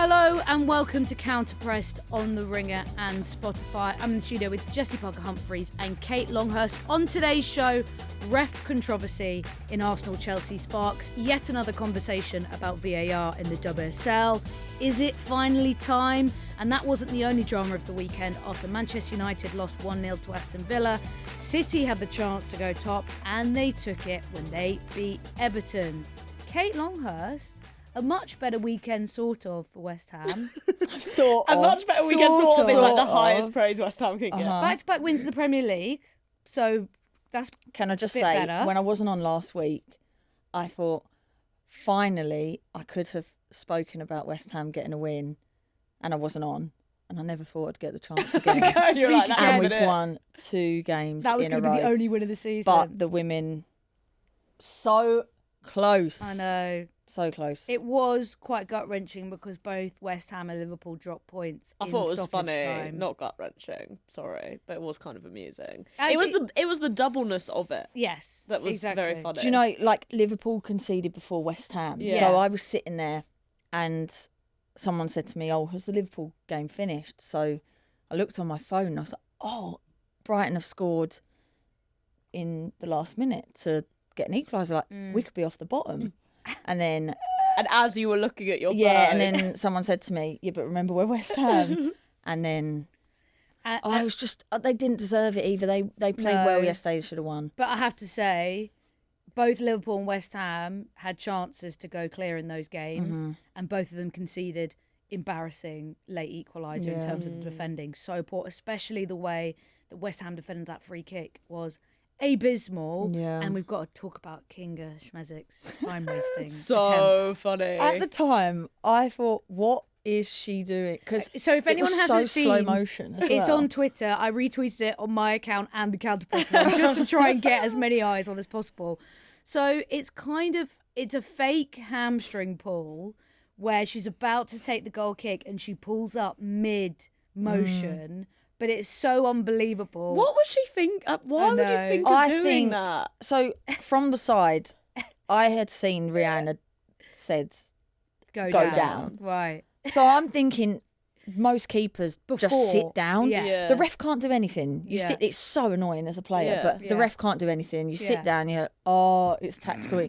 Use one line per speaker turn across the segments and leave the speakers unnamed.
Hello and welcome to Counterpressed on The Ringer and Spotify. I'm in the studio with Jessy Humphreys and Kate Longhurst. On today's show, ref controversy in Arsenal-Chelsea sparks yet another conversation about VAR in the WSL. Is it finally time? And that wasn't the only drama of the weekend after Manchester United lost 1-0 to Aston Villa. City had the chance to go top and they took it when they beat Everton. Kate Longhurst, a much better weekend, sort of, for West Ham.
A much better weekend, sort of, is like the highest praise West Ham can get.
Back-to-back wins in the Premier League, so that's
Can I just
bit
say,
better.
when I wasn't on last week, I thought, finally, I could have spoken about West Ham getting a win, and I wasn't on. And I never thought I'd get the chance again.
You're like, that
And
ended
we've
it.
won 2 games
that was
in a
going to be
row.
the only win of the season.
But the women, so close.
I know.
So close.
It was quite gut-wrenching because both West Ham and Liverpool dropped points
I
in
thought it was
stoppage
funny,
time.
not gut-wrenching, sorry, but it was kind of amusing.
I
It was the doubleness of it
Yes,
that was
exactly.
very funny.
Do you know, like, Liverpool conceded before West Ham.
Yeah.
So I was sitting there and someone said to me, oh, has the Liverpool game finished? So I looked on my phone and I was like, oh, Brighton have scored in the last minute to get an equaliser. Like, we could be off the bottom. And then...
And as you were looking at your phone.
and then someone said to me, yeah, but remember we're West Ham. And then... I was just... They didn't deserve it either. They played well yesterday. They should have won.
But I have to say, both Liverpool and West Ham had chances to go clear in those games, and both of them conceded embarrassing late equaliser in terms of the defending. So poor, especially the way that West Ham defended that free kick was abysmal.
Yeah.
And we've got to talk about Kinga Schmezik's time wasting.
So
attempts.
funny.
At the time, I thought, what is she doing? Because
So if anyone hasn't seen,
slow motion as
it's
well.
on Twitter. I retweeted it on my account and the Counterpress one just to try and get as many eyes on as possible. So it's a fake hamstring pull where she's about to take the goal kick and she pulls up mid motion, but it's so unbelievable.
What was she think? Why would you
know.
think of
I
doing
think-
that?
So from the side, I had seen Rihanna said,
Go
down.
Right.
so I'm thinking most keepers just
Before,
sit down.
yeah.
Yeah.
The ref can't do anything. You
Yeah.
sit. It's so annoying as a player,
Yeah.
but
Yeah.
the ref can't do anything. You
Yeah.
sit down. You're oh, it's tactical.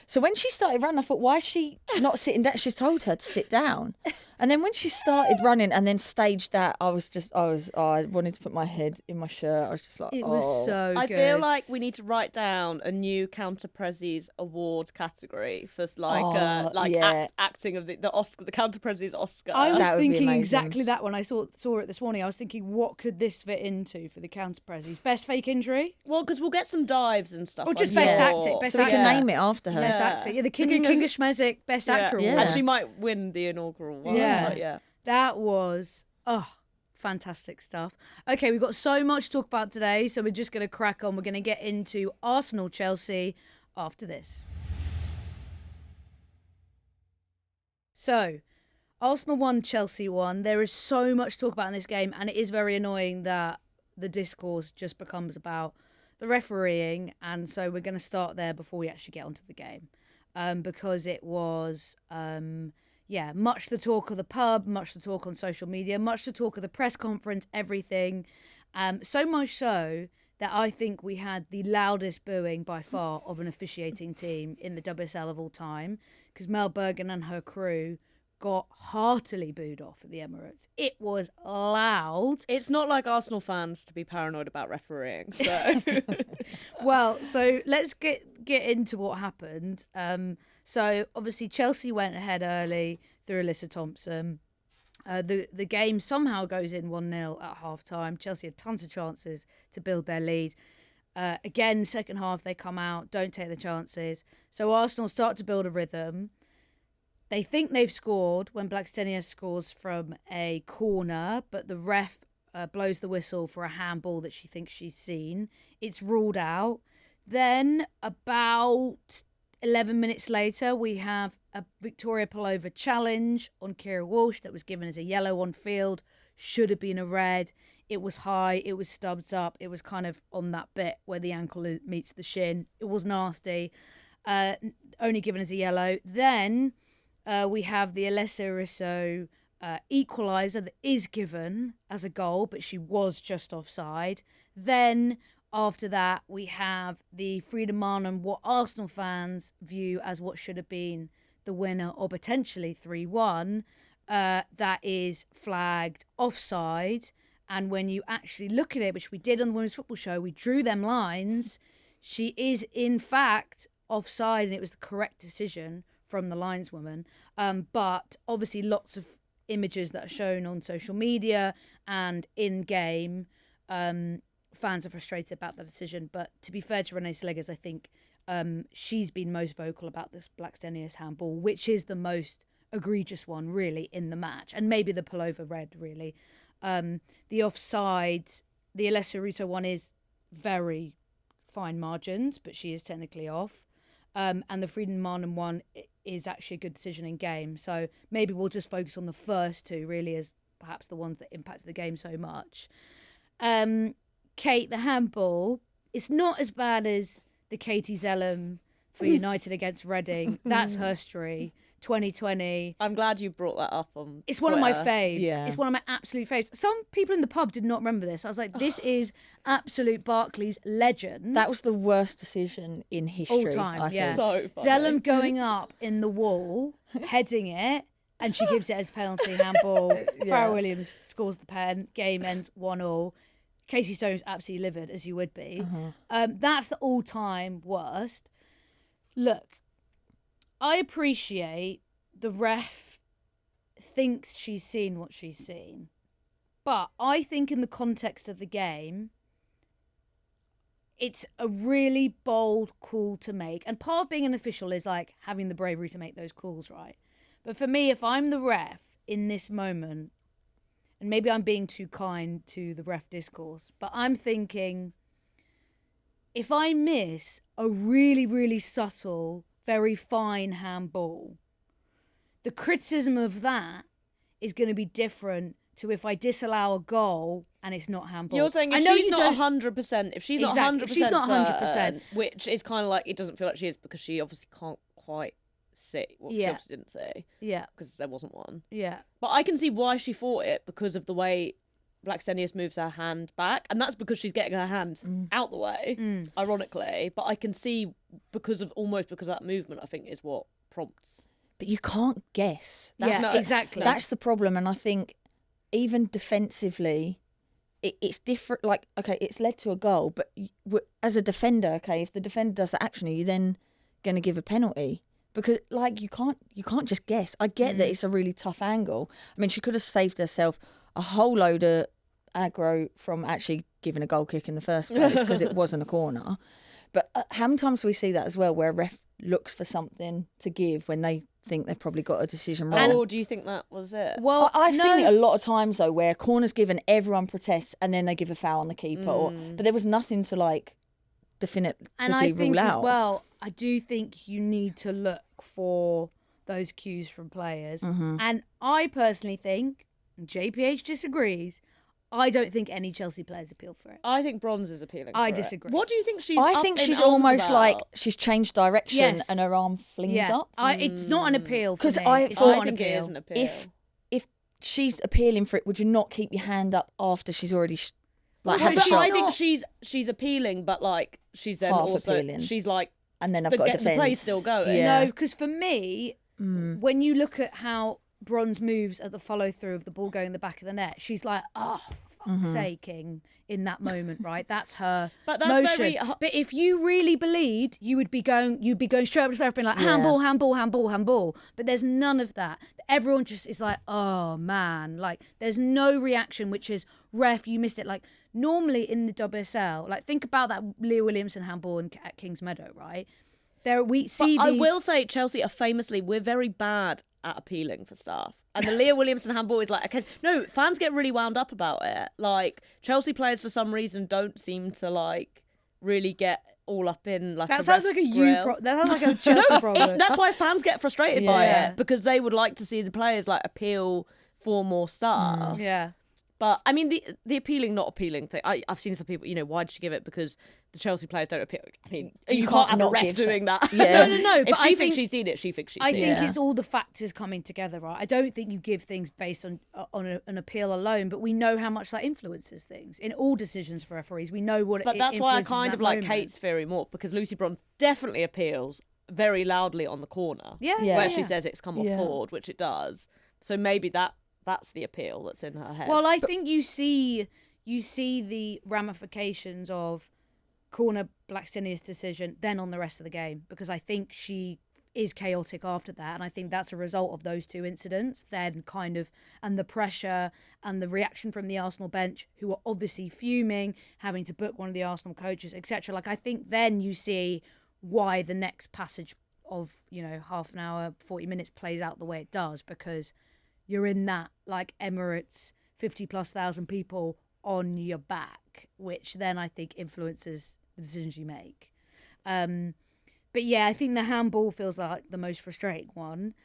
So when she started running, I thought, why is she not sitting down? She's told her to sit down. And then when she started running and then staged that, I wanted to put my head in my shirt. I was just like,
It was so
I
good.
feel like we need to write down a new Counterprezzies award category for acting of the Oscar, the Counterprezzies Oscar.
I was
That would be
thinking
amazing.
exactly that when I saw it this morning. I was thinking, what could this fit into for the Counterprezzies? Best fake injury?
Well, because we'll get some dives and stuff.
Or just
I'm
best
sure.
acting, best
so we can
actor.
name it after her.
Best
Yeah.
actor. Yeah, the
King
Kinga
of-
Schmezik, best
Yeah.
actor
Yeah.
award.
And she might win the inaugural one.
Yeah.
but yeah.
That was, fantastic stuff. Okay, we've got so much to talk about today, so we're just going to crack on. We're going to get into Arsenal-Chelsea after this. So, Arsenal won, Chelsea won. There is so much to talk about in this game, and it is very annoying that the discourse just becomes about the refereeing, and so we're going to start there before we actually get onto the game, because it was... much the talk of the pub, much the talk on social media, much the talk of the press conference, everything. So much so that I think we had the loudest booing by far of an officiating team in the WSL of all time, because Mel Bergen and her crew got heartily booed off at the Emirates. It was loud.
It's not like Arsenal fans to be paranoid about refereeing. So
Well, so let's get into what happened. So obviously Chelsea went ahead early through Alyssa Thompson. The game somehow goes in 1-0 at half-time. Chelsea had tons of chances to build their lead. Again, second half, they come out, don't take the chances. So Arsenal start to build a rhythm. They think they've scored when Blackstenia scores from a corner, but the ref blows the whistle for a handball that she thinks she's seen. It's ruled out. Then about 11 minutes later, we have a Victoria Pelova challenge on Kira Walsh that was given as a yellow on field. Should have been a red. It was high. It was stubbed up. It was kind of on that bit where the ankle meets the shin. It was nasty. Only given as a yellow. Then we have the Alessia Risso equaliser that is given as a goal, but she was just offside. Then after that, we have the Frida Maanum, what Arsenal fans view as what should have been the winner, or potentially 3-1, that is flagged offside. And when you actually look at it, which we did on the Women's Football Show, we drew them lines. She is, in fact, offside, and it was the correct decision from the lineswoman. But obviously lots of images that are shown on social media and in-game, fans are frustrated about the decision. But to be fair to Renee Slegers, I think she's been most vocal about this Blackstenius handball, which is the most egregious one, really, in the match. And maybe the pullover red, really. The offside, the Alessia Ruto one is very fine margins, but she is technically off. And the Frida Maanum one is actually a good decision in game. So maybe we'll just focus on the first two, really, as perhaps the ones that impacted the game so much. Kate, the handball, it's not as bad as the Katie Zellum for United against Reading. That's herstory. 2020.
I'm glad you brought that up on
It's
Twitter.
one of my faves.
Yeah.
It's one of my absolute faves. Some people in the pub did not remember this. I was like, this is absolute Barclays legend.
That was the worst decision in history.
all time.
I
Yeah.
think.
So funny.
Zellum going up in the wall, heading it, and she gives it as penalty handball. Farrah Williams scores the pen. Game ends 1-1. Casey Stone's absolutely livid, as you would be. That's the all-time worst. Look, I appreciate the ref thinks she's seen what she's seen. But I think in the context of the game, it's a really bold call to make. And part of being an official is like having the bravery to make those calls, right? But for me, if I'm the ref in this moment, and maybe I'm being too kind to the ref discourse, but I'm thinking, if I miss a really, really subtle, very fine handball, the criticism of that is going to be different to if I disallow a goal and it's not handball.
You're saying if she's not 100%, if she's not 100%,
if she's not 100%,
which is kind of like it doesn't feel like she is because she obviously can't quite see. Well, she obviously didn't see.
Yeah.
Because there wasn't one.
Yeah.
But I can see why she fought it because of the way Blackstenius moves her hand back, and that's because she's getting her hand out the way, ironically. But I can see because of that movement, I think is what prompts.
But you can't guess.
Exactly.
That's the problem. And I think even defensively, it's different. Like, okay, it's led to a goal, but as a defender, okay, if the defender does the action, are you then going to give a penalty? Because, like, you can't just guess. I get that it's a really tough angle. I mean, she could have saved herself a whole load of aggro from actually giving a goal kick in the first place because it wasn't a corner. But how many times do we see that as well, where a ref looks for something to give when they think they've probably got a decision wrong?
Or do you think that was it?
Well,
I've seen it a lot of times though, where corners given, everyone protests, and then they give a foul on the keeper. But there was nothing to like definitively rule out.
And I think as well, I do think you need to look for those cues from players. And I personally think, and JPH disagrees, I don't think any Chelsea players appeal for it.
I think Bronze is appealing.
I
for
disagree.
It. What do you think she's?
I think she's almost like she's changed direction and her arm flings up.
It's not an appeal for me.
I think it is an appeal.
If she's appealing for it, would you not keep your hand up after she's already
had the shot? I think she's appealing, but like she's then
half
also
appealing.
She's like,
and then I've got to defend.
The play's still going.
Yeah.
No, because for me, when you look at how Bronze moves at the follow through of the ball going in the back of the net, she's like, oh, for fuck's saking, in that moment, right? That's her motion. But if you really believed, you'd be going straight up to the therapy and like, handball, handball, handball, handball. But there's none of that. Everyone just is like, oh man, like there's no reaction, which is ref, you missed it. Like normally in the WSL, like think about that Leah Williamson handball at Kings Meadow, right? I
will say Chelsea are famously, we're very bad at appealing for stuff. And the Leah Williamson handball is like, okay, no, fans get really wound up about it. Like Chelsea players for some reason don't seem to like really get all up in like
that sounds like that sounds like a Chelsea problem.
That's why fans get frustrated by it, because they would like to see the players like appeal for more stuff. But I mean, the appealing, not appealing thing. I've seen some people, why did she give it? Because the Chelsea players don't appeal. I mean, you can't have a
not
ref
give
doing that.
Yeah.
No.
If
But
she thinks she's seen it, she thinks she's
I
seen
think
it.
it's all the factors coming together, right? I don't think you give things based on an appeal alone, but we know how much that influences things in all decisions for referees. We know what.
But
it
that's why I
influences in
kind
that
of like
moment.
Kate's theory more, because Lucy Bronze definitely appeals very loudly on the corner.
Yeah,
Where she says it's come off
Yeah.
forward, which it does. So maybe that's the appeal that's in her head.
Well, I think you see the ramifications of corner Blackstenius' decision then on the rest of the game, because I think she is chaotic after that, and I think that's a result of those two incidents then and the pressure and the reaction from the Arsenal bench, who are obviously fuming, having to book one of the Arsenal coaches, etc. Like, I think then you see why the next passage of half an hour, 40 minutes plays out the way it does, because you're in that like Emirates 50,000+ people on your back, which then I think influences the decisions you make. But yeah, I think the handball feels like the most frustrating one.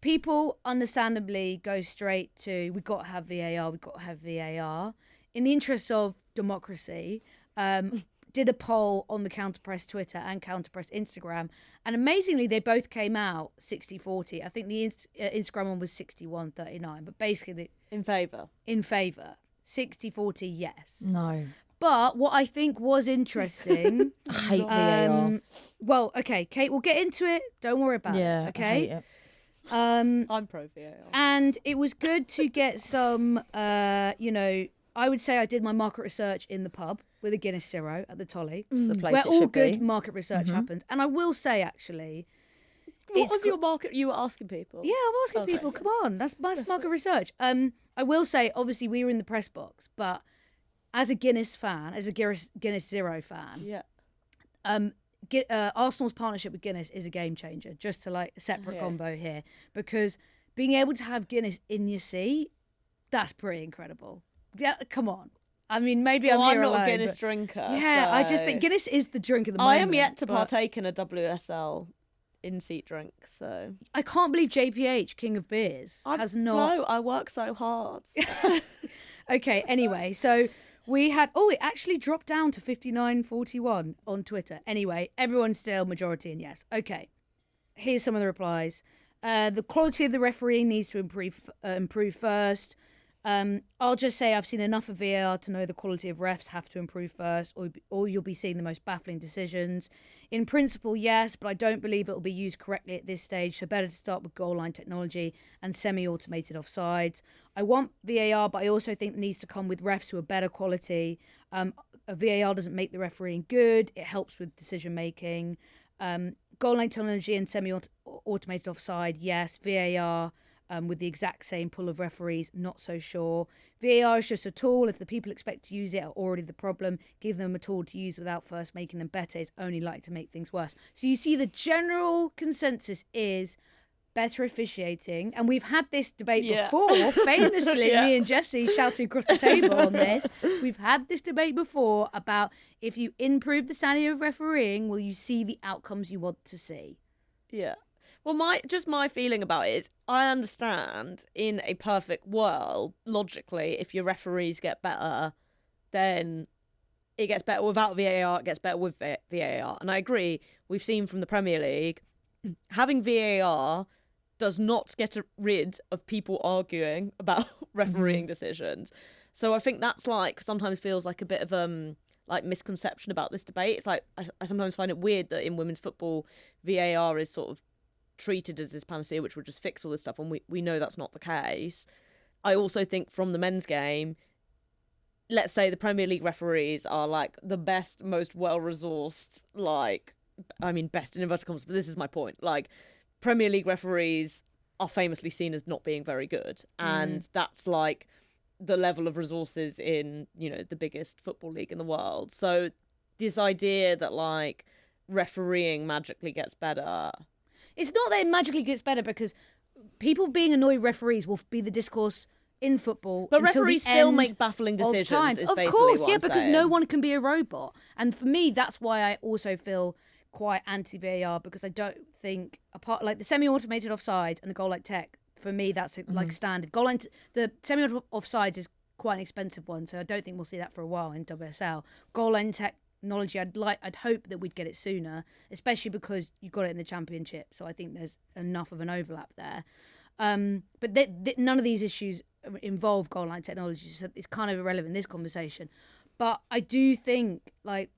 People understandably go straight to, we've got to have VAR. In the interest of democracy, did a poll on the Counterpress Twitter and Counterpress Instagram, and amazingly they both came out 60-40. I think the Instagram one was 61-39, but basically
in favour
60-40 yes.
No.
But what I think was interesting,
I hate VAR.
well, okay, Kate, we'll get into it. Don't worry about it, okay?
I hate it.
I'm pro VAR.
And it was good to get some, I would say I did my market research in the pub with a Guinness Zero at the Tolly,
It's the place
where
it
all
should
good
be.
market research happens. And I will say, actually,
What was your market? You were asking people.
yeah, I'm asking
Okay.
people, come on, that's market research. I will say, obviously, we were in the press box, but as a Guinness fan, as a Guinness Zero fan,
Yeah.
Arsenal's partnership with Guinness is a game changer, just to like a separate
Yeah.
combo here, because being able to have Guinness in your seat, that's pretty incredible. Yeah, come on. I mean, maybe
Well,
I'm here
I'm not
alone,
a Guinness
but-
drinker.
Yeah, I just
so-
think Guinness is the drink of the moment.
I am yet to
but
partake in a WSL in-seat drink, so
I can't believe JPH, King of Beers, has not.
Flo, I work so hard.
Okay, anyway, so we had, it actually dropped down to 59-41 on Twitter. Anyway, everyone's still majority in yes. Okay, here's some of the replies. The quality of the refereeing needs to improve first. I'll just say I've seen enough of VAR to know the quality of refs have to improve first, or you'll be seeing the most baffling decisions. In principle, yes, but I don't believe it will be used correctly at this stage, so better to start with goal line technology and semi-automated offsides. I want VAR, but I also think it needs to come with refs who are better quality. A VAR doesn't make the refereeing good, it helps with decision-making. Goal line technology and semi-automated offside, yes. VAR with the exact same pool of referees, not so sure. VAR is just a tool. If the people expect to use it are already the problem, give them a tool to use without first making them better is only likely to make things worse. So you see the general consensus is better officiating. And we've had this debate before, famously, me and Jessy shouting across the table on this. We've had this debate before about if you improve the standard of refereeing, will you see the outcomes you want to see?
Yeah. Well, my feeling about it is I understand in a perfect world, logically, if your referees get better, then it gets better without VAR, it gets better with VAR. And I agree, we've seen from the Premier League, having VAR does not get rid of people arguing about refereeing decisions. So I think that's like, sometimes feels like a bit of like misconception about this debate. It's like, I sometimes find it weird that in women's football, VAR is sort of treated as this panacea which will just fix all this stuff, and we know that's not the case. I also think from the men's game, let's say the Premier League referees are like the best, most well-resourced, like, I mean best in inverted commas, but this is my point, like Premier League referees are famously seen as not being very good, and that's like the level of resources in, the biggest football league in the world. So this idea that like refereeing magically gets better,
it's not that it magically gets better, because people being annoyed referees will be the discourse in football.
but
until
referees
the
still
end
make baffling
of
decisions.
times.
Is
Of
basically
course,
what
yeah,
I'm
because
saying.
no one can be a robot. And for me, that's why I also feel quite anti-VAR, because I don't think, apart like the semi-automated offside and the goal like tech, for me, that's like standard. Goal line, the semi-offsides is quite an expensive one, so I don't think we'll see that for a while in WSL. Goal line technology, I'd hope that we'd get it sooner, especially because you got it in the Championship. So I think there's enough of an overlap there. But none of these issues involve goal line technology, so it's kind of irrelevant in this conversation. But I do think, like,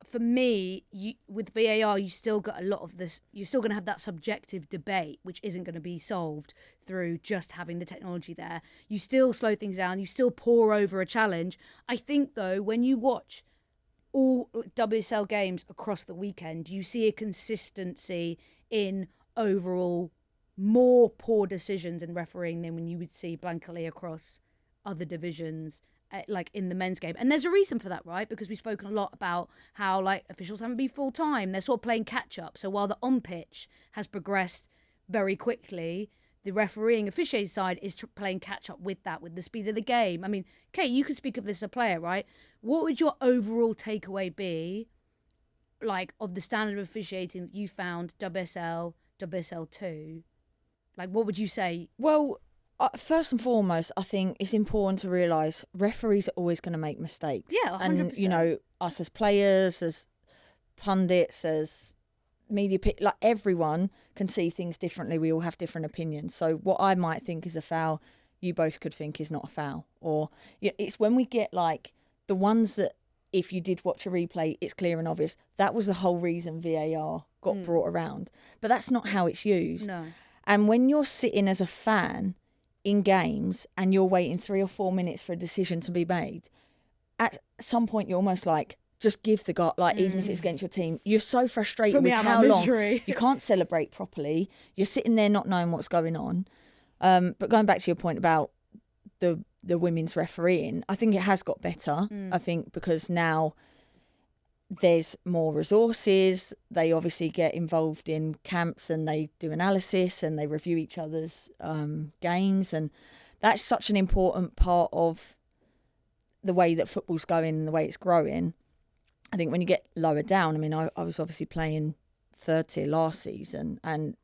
for me, with VAR, you still got a lot of this. You're still going to have that subjective debate, which isn't going to be solved through just having the technology there. You still slow things down. You still pore over a challenge. I think, though, when you watch all WSL games across the weekend, you see a consistency in overall more poor decisions in refereeing than when you would see blankly across other divisions, like in the men's game. And there's a reason for that, right? Because we've spoken a lot about how, like, officials haven't been full time. They're sort of playing catch up. So while the on pitch has progressed very quickly, the refereeing officiating side is playing catch up with that, with the speed of the game. I mean, Kate, you could speak of this as a player, right? What would your overall takeaway be, like, of the standard of officiating that you found WSL, WSL2? Like, what would you say?
Well, first and foremost, I think it's important to realise referees are always going to make mistakes.
Yeah, 100%.
And, you know, us as players, as pundits, as media, like, everyone can see things differently. We all have different opinions. So what I might think is a foul, you both could think is not a foul. Or it's when we get, like, the ones that, if you did watch a replay, it's clear and obvious. That was the whole reason VAR got brought around. But that's not how it's used.
No.
And when you're sitting as a fan in games and you're waiting 3 or 4 minutes for a decision to be made, at some point you're almost like, just give the guy, like, even if it's against your team, you're so frustrated with how long you can't celebrate properly. You're sitting there not knowing what's going on. But going back to your point about the women's refereeing, I think it has got better. I think because now there's more resources. They obviously get involved in camps and they do analysis and they review each other's games. And that's such an important part of the way that football's going and the way it's growing. I think when you get lower down, I mean, I was obviously playing third tier last season. And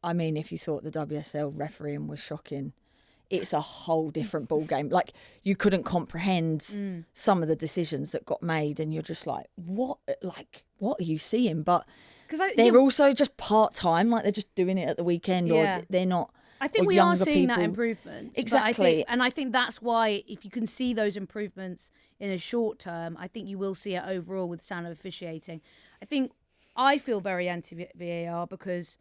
I mean, if you thought the WSL refereeing was shocking, it's a whole different ball game. Like, you couldn't comprehend some of the decisions that got made, and you're just like, what are you seeing? But they're also just part-time, like they're just doing it at the weekend, or they're not.
I think we are seeing that improvement.
Exactly.
I think that's why, if you can see those improvements in a short term, I think you will see it overall with standard officiating. I feel very anti-VAR because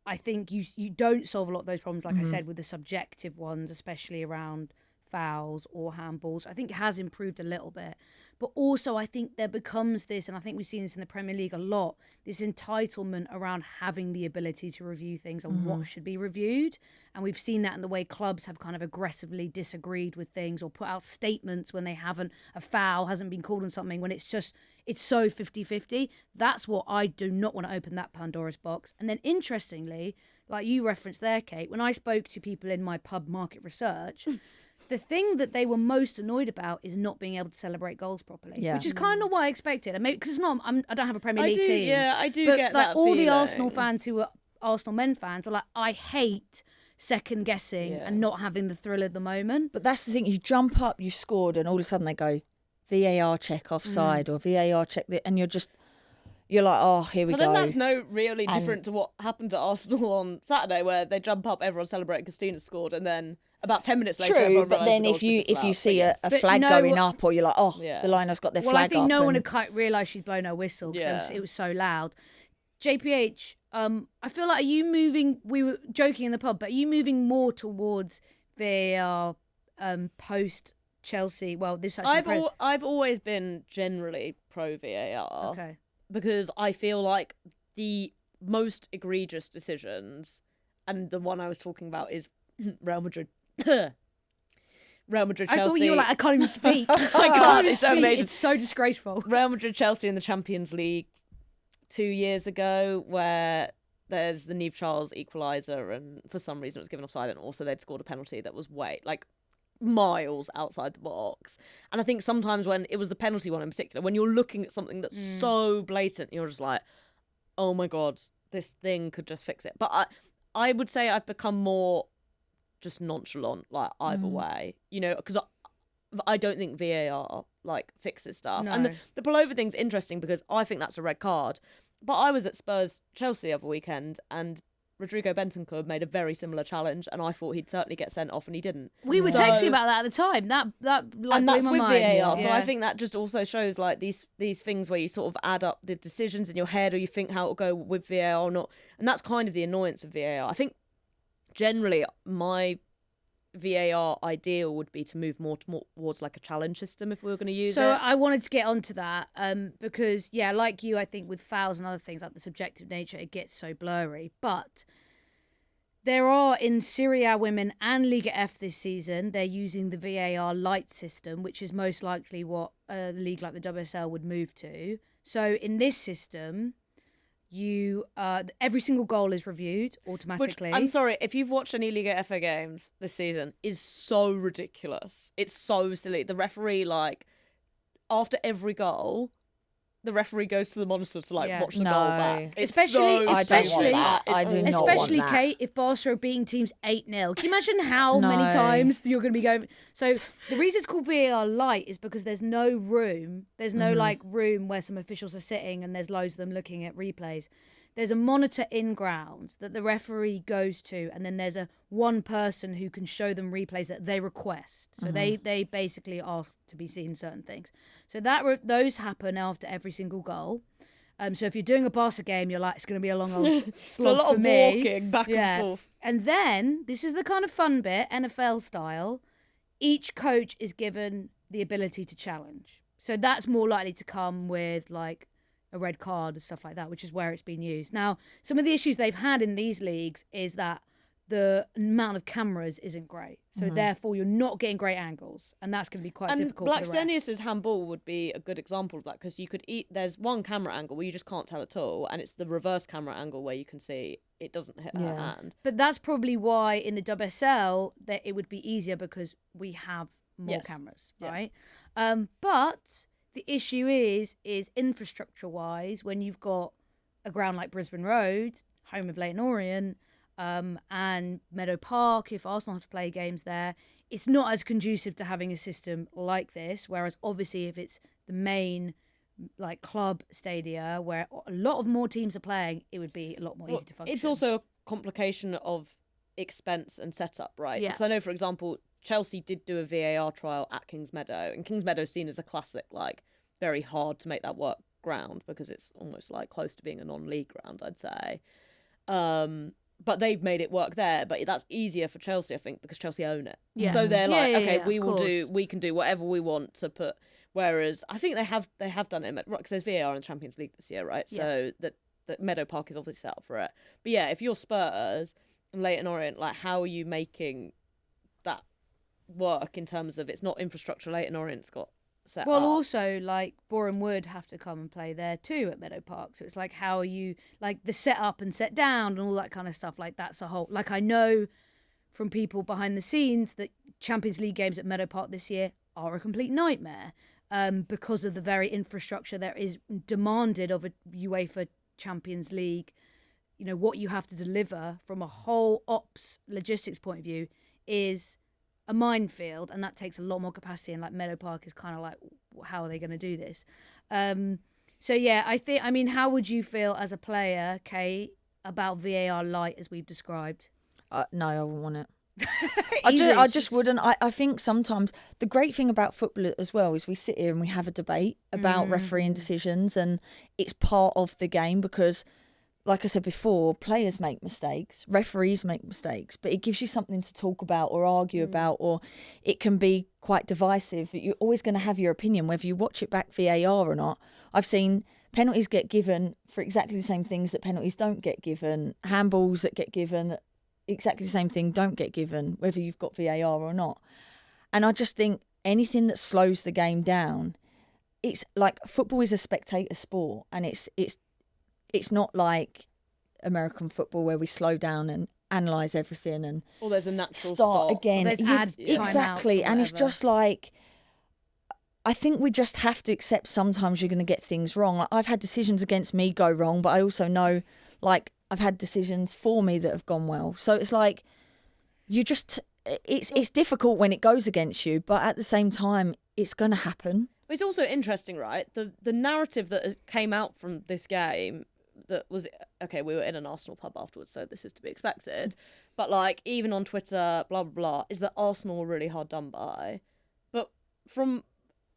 I think you don't solve a lot of those problems, like I said, with the subjective ones, especially around fouls or handballs. I think it has improved a little bit. But also I think there becomes this, and I think we've seen this in the Premier League a lot, this entitlement around having the ability to review things and what should be reviewed. And we've seen that in the way clubs have kind of aggressively disagreed with things or put out statements when a foul hasn't been called on something, when it's so 50-50. That's what I do not want to open that Pandora's box. And then interestingly, like you referenced there, Kate, when I spoke to people in my pub market research, the thing that they were most annoyed about is not being able to celebrate goals properly, which is kind of what I expected. And maybe because it's not, I don't have a Premier League team.
Yeah, I do
but
get
like
that
all
feeling.
the Arsenal fans who are Arsenal men fans were like, I hate second guessing and not having the thrill of the moment.
But that's the thing. You jump up, you scored, and all of a sudden they go, VAR check offside or VAR check, and you're like, oh, here we go.
But then that's really different to what happened to Arsenal on Saturday, where they jump up, everyone celebrating Christina scored, and then about 10 minutes later, everyone
but then if you see a flag going up, or you're like, oh, the liner's got their flag up.
Well, I think no one had realised she'd blown her whistle because it was so loud. JPH, I feel like, are you moving, we were joking in the pub, but are you moving more towards VAR post Chelsea? Well, this actually
I've always been generally pro VAR.
Okay.
Because I feel like the most egregious decisions, and the one I was talking about is Real Madrid. Real Madrid, Chelsea.
I thought you were like, I can't even speak.
I can't. It's so amazing.
It's so disgraceful.
Real Madrid, Chelsea in the Champions League 2 years ago, where there's the Niamh Charles equaliser, and for some reason it was given offside, and also they'd scored a penalty that was miles outside the box. And I think sometimes when it was the penalty one in particular, when you're looking at something that's so blatant, you're just like, oh my God, this thing could just fix it. But I would say I've become more just nonchalant, like either way, you know, because I don't think VAR like fixes stuff.
No.
And the pullover thing's interesting because I think that's a red card. But I was at Spurs Chelsea the other weekend, and Rodrigo Bentancur made a very similar challenge, and I thought he'd certainly get sent off, and he didn't.
We were texting about that at the time. That like,
and that's
blew
with
my mind.
VAR. So
Yeah.
I think that just also shows like these things where you sort of add up the decisions in your head, or you think how it'll go with VAR or not, and that's kind of the annoyance of VAR. I think generally my VAR ideal would be to move more towards like a challenge system if we were going to use it.
So I wanted to get onto that because, yeah, like you, I think with fouls and other things, like the subjective nature, it gets so blurry. But there are, in Serie A Women and Liga F this season, they're using the VAR light system, which is most likely what a league like the WSL would move to. So in this system, you every single goal is reviewed automatically.
Which, I'm sorry, if you've watched any Liga FA games this season, is so ridiculous. It's so silly. The referee, like, after every goal, the referee goes to the monitor to like watch the goal back. It's
Especially,
that.
Kate, if Barca are beating teams 8-0. Can you imagine how many times you're going to be going? So the reason it's called VAR light is because there's no room. There's no like room where some officials are sitting and there's loads of them looking at replays. There's a monitor in grounds that the referee goes to, and then there's one person who can show them replays that they request. So they basically ask to be seen certain things. So those happen after every single goal. So if you're doing a Barca game, you're like, it's going to be a long old slog
a lot
for
of
me.
walking back and forth.
And then, this is the kind of fun bit, NFL style, each coach is given the ability to challenge. So that's more likely to come with like a red card and stuff like that, which is where it's been used. Now, some of the issues they've had in these leagues is that the amount of cameras isn't great. So therefore, you're not getting great angles. And that's going to be quite difficult for the refs.
Blackstenius's handball would be a good example of that, because there's one camera angle where you just can't tell at all, and it's the reverse camera angle where you can see it doesn't hit her hand.
But that's probably why in the WSL that it would be easier, because we have more cameras, right? But the issue is infrastructure-wise, when you've got a ground like Brisbane Road, home of Leyton Orient, and Meadow Park, if Arsenal have to play games there, it's not as conducive to having a system like this. Whereas obviously if it's the main like club stadia where a lot of more teams are playing, it would be a lot more easy to function.
It's also a complication of expense and setup, right? Because I know, for example, Chelsea did do a VAR trial at Kings Meadow, and Kings Meadow is seen as a classic, like very hard to make that work ground because it's almost like close to being a non-league ground, I'd say. But they've made it work there, but that's easier for Chelsea, I think, because Chelsea own it.
Yeah.
So they're like,
okay,
we can do whatever we want to put. Whereas I think they have done it because there's VAR in the Champions League this year, right? So that Meadow Park is obviously set up for it. But yeah, if you're Spurs and Leyton Orient, like how are you making that work in terms of it's not infrastructure Leyton Orient's got set
Well,
up?
also, like, Boreham Wood have to come and play there too at Meadow Park. So it's like, how are you, like, the set up and set down and all that kind of stuff. Like, that's a whole, like, I know from people behind the scenes that Champions League games at Meadow Park this year are a complete nightmare because of the very infrastructure that is demanded of a UEFA Champions League. You know, what you have to deliver from a whole ops logistics point of view is a minefield, and that takes a lot more capacity, and like Meadow Park is kind of like, how are they going to do this? So yeah, I mean, how would you feel as a player, Kate, about VAR light as we've described?
No, I wouldn't want it. I just wouldn't. I think sometimes the great thing about football as well is we sit here and we have a debate about refereeing decisions, and it's part of the game because, like I said before, players make mistakes, referees make mistakes, but it gives you something to talk about or argue about, or it can be quite divisive. You're always going to have your opinion, whether you watch it back VAR or not. I've seen penalties get given for exactly the same things that penalties don't get given, handballs that get given, exactly the same thing don't get given, whether you've got VAR or not. And I just think anything that slows the game down, it's like football is a spectator sport, and it's not like American football where we slow down and analyse everything and
there's a natural
start again.
There's
Exactly, and it's just like, I think we just have to accept sometimes you're going to get things wrong. Like, I've had decisions against me go wrong, but I also know, like, I've had decisions for me that have gone well. So it's like it's difficult when it goes against you, but at the same time, it's going to happen.
It's also interesting, right? The narrative that came out from this game that was, okay, we were in an Arsenal pub afterwards, so this is to be expected. But like, even on Twitter, blah, blah, blah, is that Arsenal were really hard done by. But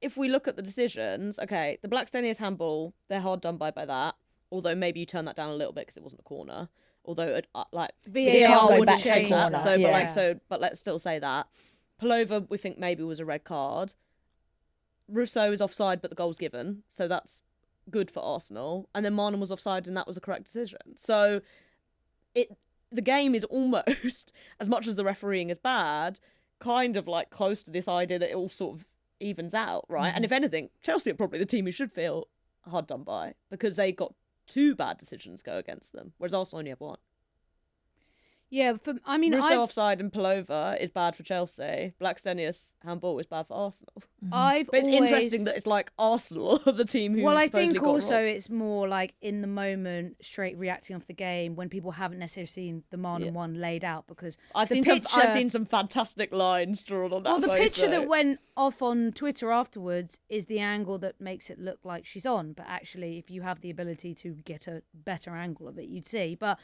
if we look at the decisions, okay, the Blackstenius handball, they're hard done by that. Although maybe you turn that down a little bit because it wasn't a corner. Although like
VAR
wouldn't
wouldn't
change
change
that.
that.
So,
Yeah.
but let's still say that. Pullover, we think maybe was a red card. Rousseau is offside, but the goal's given, so that's good for Arsenal. And then Marnham was offside, and that was a correct decision. So the game is almost, as much as the refereeing is bad, kind of like close to this idea that it all sort of evens out, right? And if anything, Chelsea are probably the team who should feel hard done by because they got 2 bad decisions go against them, whereas Arsenal only have 1.
Yeah,
Rousseau offside and Pullover is bad for Chelsea. Blackstenius handball is bad for Arsenal.
I've
But it's
always...
interesting that it's like Arsenal are the team who.
Well, I
supposedly
think
got it
also
wrong.
it's more like in the moment, straight reacting off the game when people haven't necessarily seen the Marnham one laid out because
I've
the
seen some fantastic lines drawn on that.
Well, the
photo.
picture that went off on Twitter afterwards is the angle that makes it look like she's on. But actually, if you have the ability to get a better angle of it, you'd see. But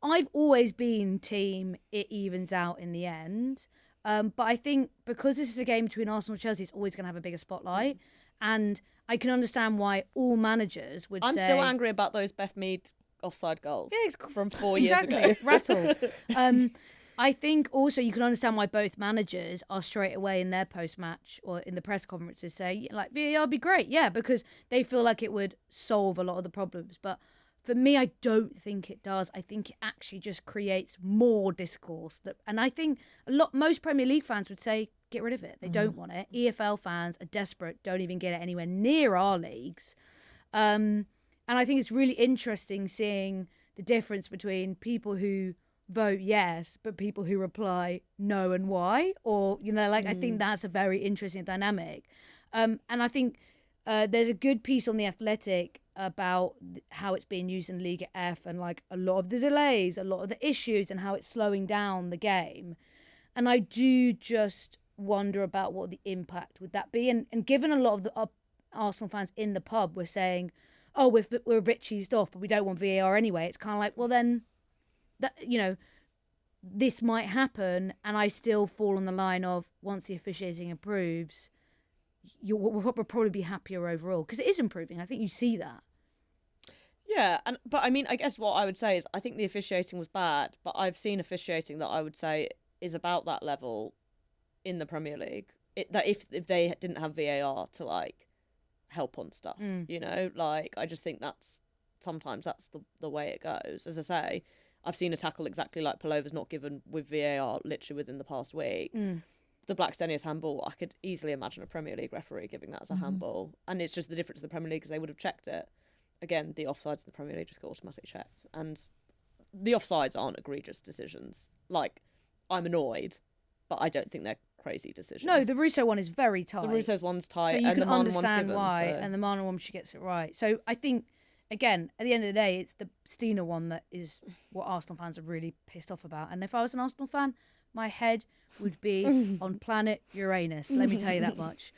I've always been team it evens out in the end. But I think because this is a game between Arsenal and Chelsea, it's always going to have a bigger spotlight. And I can understand why all managers would
I'm
say...
still angry about those Beth Mead offside goals.
Yeah,
from 4 years ago.
Exactly, rattle. I think also you can understand why both managers are straight away in their post-match or in the press conferences say, like, VAR would be great, yeah, because they feel like it would solve a lot of the problems. But for me, I don't think it does. I think it actually just creates more discourse. And I think most Premier League fans would say, get rid of it. They don't want it. EFL fans are desperate, don't even get it anywhere near our leagues. And I think it's really interesting seeing the difference between people who vote yes, but people who reply no and why. Or, I think that's a very interesting dynamic. And I think there's a good piece on The Athletic about how it's being used in Liga F and like a lot of the delays, a lot of the issues and how it's slowing down the game. And I do just wonder about what the impact would that be. And given a lot of the Arsenal fans in the pub were saying, oh, we're a bit cheesed off, but we don't want VAR anyway. It's kind of like, well, then, this might happen. And I still fall on the line of once the officiating improves, we'll probably be happier overall because it is improving. I think you see that.
Yeah, but I mean, I guess what I would say is I think the officiating was bad, but I've seen officiating that I would say is about that level in the Premier League. That if they didn't have VAR to like help on stuff, I just think sometimes that's the way it goes. As I say, I've seen a tackle exactly like Pullover's not given with VAR literally within the past week. The Blackstenius handball, I could easily imagine a Premier League referee giving that as a handball, and it's just the difference to the Premier League because they would have checked it. Again, the offsides in the Premier League just got automatically checked. And the offsides aren't egregious decisions. Like, I'm annoyed, but I don't think they're crazy decisions.
No, the Russo one is very tight.
The Russo's one's tight,
so you
and
can
the Marnham
understand
one's given.
why,
So.
and the Marnham one, she gets it right. So I think, again, at the end of the day, it's the Steiner one that is what Arsenal fans are really pissed off about. And if I was an Arsenal fan, my head would be on planet Uranus, let me tell you that much.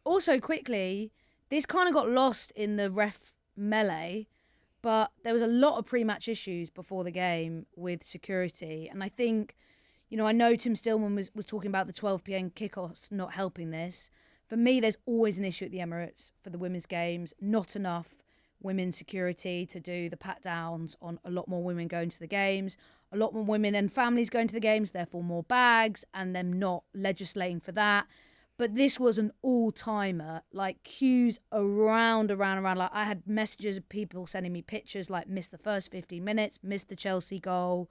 Also, quickly, this kind of got lost in the ref melee, but there was a lot of pre-match issues before the game with security. And I think, I know Tim Stillman was talking about the 12 p.m. kickoffs not helping this. For me, there's always an issue at the Emirates for the women's games. Not enough women's security to do the pat-downs on a lot more women going to the games. A lot more women and families going to the games, therefore more bags, and them not legislating for that. But this was an all-timer, like queues around. Like I had messages of people sending me pictures, like missed the first 15 minutes, missed the Chelsea goal.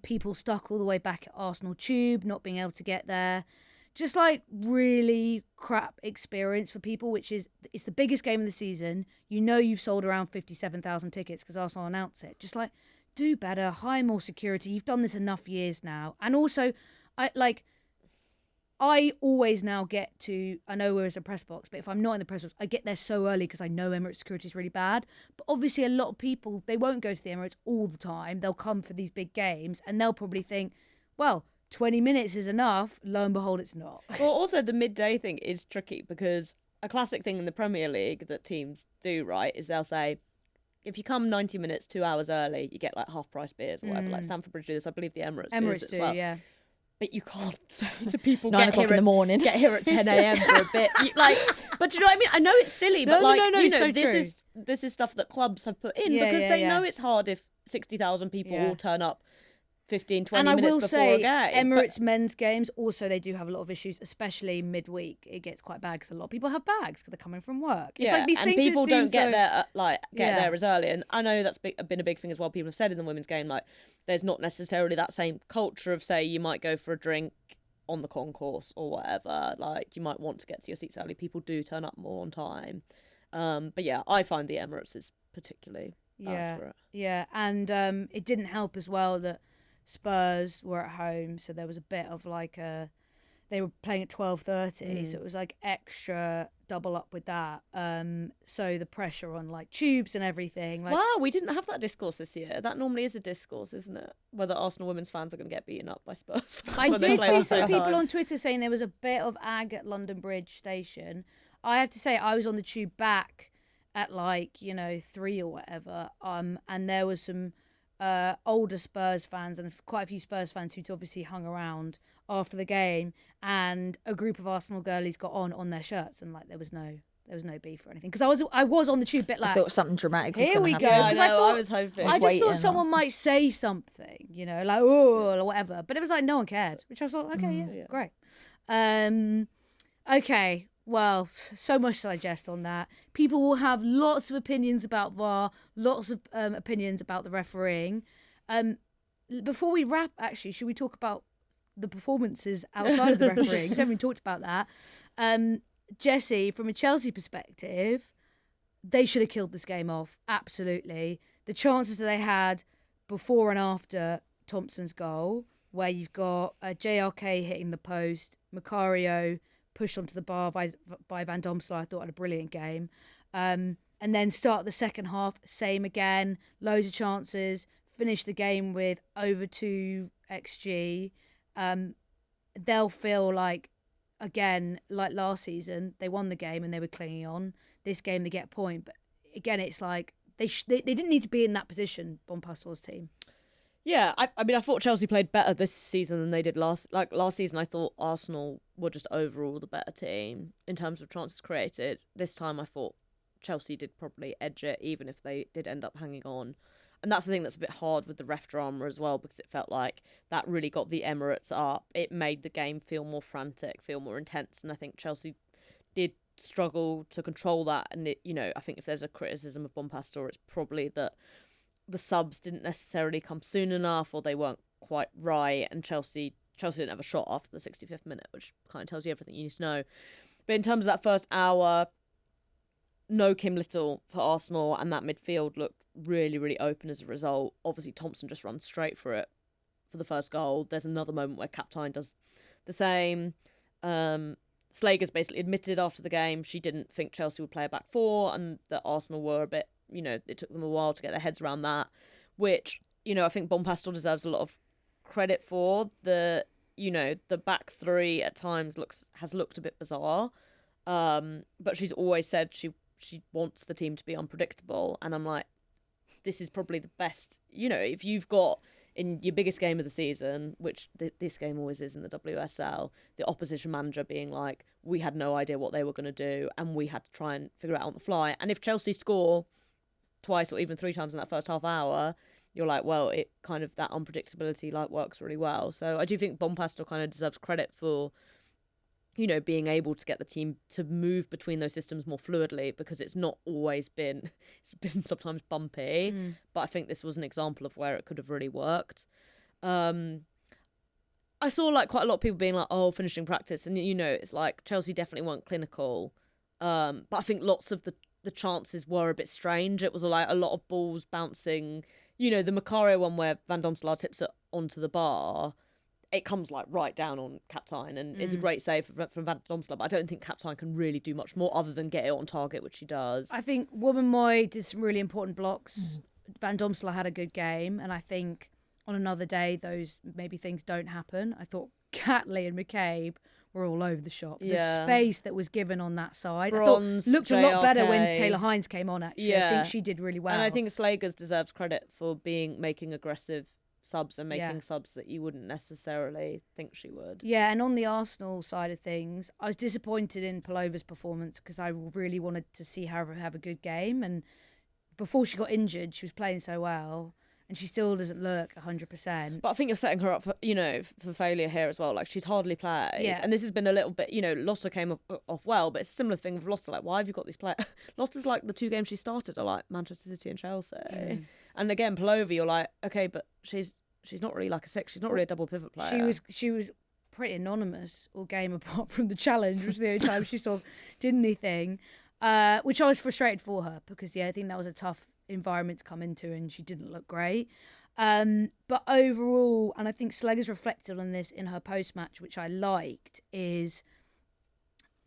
People stuck all the way back at Arsenal Tube, not being able to get there. Just like really crap experience for people, it's the biggest game of the season. You've sold around 57,000 tickets because Arsenal announced it. Just like, do better, hire more security. You've done this enough years now. And also, I always now get to, I know we're in a press box, but if I'm not in the press box, I get there so early because I know Emirates security is really bad. But obviously a lot of people, they won't go to the Emirates all the time. They'll come for these big games and they'll probably think, well, 20 minutes is enough. Lo and behold, it's not.
Well, also the midday thing is tricky because a classic thing in the Premier League that teams do, right, is they'll say, if you come 90 minutes, 2 hours early, you get like half price beers or whatever. Like Stamford Bridge do this. I believe the Emirates do this as well.
Yeah.
But you can't say to people
9 o'clock in the morning.
Get here at 10 a.m. for a bit. But do you know what I mean? I know it's silly, but
so
this is stuff that clubs have put in
Yeah,
because
yeah,
they
yeah.
know it's hard if 60,000 people
Yeah.
all turn up 15, 20
And I
minutes
will
before
say,
a game.
Emirates men's games, also they do have a lot of issues, especially midweek. It gets quite bad because a lot of people have bags because they're coming from work. It's like these
and
things
people
that seem
don't get
so-
there
Yeah.
there as early. And I know that's been a big thing as well. People have said in the women's game, like there's not necessarily that same culture of, say, you might go for a drink on the concourse or whatever. Like you might want to get to your seats early. People do turn up more on time. But yeah, I find the Emirates is particularly bad for it.
Yeah, and it didn't help as well that Spurs were at home, so there was a bit of like they were playing at 12:30, so it was like extra double up with that. So the pressure on like tubes and everything. Like,
Wow, we didn't have that discourse this year. That normally is a discourse, isn't it? Whether Arsenal women's fans are going to get beaten up by Spurs fans.
I
when they
did
play at
see
the
some
same
people
time.
on Twitter saying there was a bit of ag at London Bridge Station. I have to say I was on the tube back at 3 or whatever, and there was some older Spurs fans and quite a few Spurs fans who'd obviously hung around after the game, and a group of Arsenal girlies got on their shirts, and like there was no beef or anything, because I was on the tube bit
I
like,
thought something dramatic was
here
going
we
to
go,
happen.
Yeah, I
because I
know,
thought
I was hoping.
I just
waiting
thought
on-
someone might say something, like oh or whatever, but it was like no one cared, which I thought okay, great. Okay, well, so much to digest on that. People will have lots of opinions about VAR, lots of opinions about the refereeing. Before we wrap, actually, should we talk about the performances outside of the refereeing? 'Cause we haven't talked about that. Jessy, from a Chelsea perspective, they should have killed this game off. Absolutely. The chances that they had before and after Thompson's goal, where you've got JRK hitting the post, Macario pushed onto the bar by Van Domselaar, I thought had a brilliant game. And then start the second half, same again, loads of chances, finish the game with over 2 XG. They'll feel like, again, like last season, they won the game and they were clinging on. This game, they get a point. But again, it's like they didn't need to be in that position, Bonpastor's team.
Yeah, I mean, I thought Chelsea played better this season than they did last season. I thought Arsenal were just overall the better team in terms of chances created. This time I thought Chelsea did probably edge it, even if they did end up hanging on. And that's the thing that's a bit hard with the ref drama as well, because it felt like that really got the Emirates up. It made the game feel more frantic, feel more intense. And I think Chelsea did struggle to control that. And, I think if there's a criticism of Bonpastor, it's probably that the subs didn't necessarily come soon enough, or they weren't quite right, and Chelsea didn't have a shot after the 65th minute, which kind of tells you everything you need to know. But in terms of that first hour, no Kim Little for Arsenal, and that midfield looked really, really open as a result. Obviously, Thompson just runs straight for it for the first goal. There's another moment where Captain does the same. Slager's basically admitted after the game she didn't think Chelsea would play a back four, and that Arsenal were a bit, it took them a while to get their heads around that, which, I think Bonpastor deserves a lot of credit for. The back three at times has looked a bit bizarre, but she's always said she wants the team to be unpredictable, and I'm like, this is probably the best, if you've got in your biggest game of the season, which this game always is in the WSL, the opposition manager being like, we had no idea what they were going to do and we had to try and figure it out on the fly. And if Chelsea score twice or even 3 times in that first half hour, you're like, well, it kind of, that unpredictability works really well. So I do think Bonpastor kind of deserves credit for, being able to get the team to move between those systems more fluidly, because it's not always been, it's been sometimes bumpy, but I think this was an example of where it could have really worked. I saw quite a lot of people being like, oh, finishing practice, and it's like Chelsea definitely weren't clinical, but I think lots of the chances were a bit strange. It was a lot of balls bouncing, the Macario one where Van Domselaar tips it onto the bar. it comes like right down on Captain, and it's a great save from Van Domselaar, but I don't think Captain can really do much more other than get it on target, which she does.
I think Woman Moy did some really important blocks. Van Domselaar had a good game, and I think on another day those maybe things don't happen. I thought Catley and McCabe were all over the shop. The space that was given on that side,
Bronze,
I thought looked a lot better when
JRK.
Taylor Hines came on. Actually, I think she did really well.
And I think Slagers deserves credit for making aggressive subs and making subs that you wouldn't necessarily think she would.
Yeah, and on the Arsenal side of things, I was disappointed in Palova's performance because I really wanted to see her have a good game. And before she got injured, she was playing so well, and she still doesn't look 100%.
But I think you're setting her up for, for failure here as well. Like, she's hardly played.
Yeah.
And this has been a little bit, Lotta came off well, but it's a similar thing with Lotta. Like, why have you got these players? Lotta's like, the 2 games she started are like Manchester City and Chelsea. And again, Palova, you're like, okay, but she's not really like a 6. She's not really a double pivot player.
She was pretty anonymous all game apart from the challenge, which was the only time she sort of did anything, which I was frustrated for her because, I think that was a tough environment to come into and she didn't look great. But overall, and I think Slegers reflected on this in her post-match, which I liked, is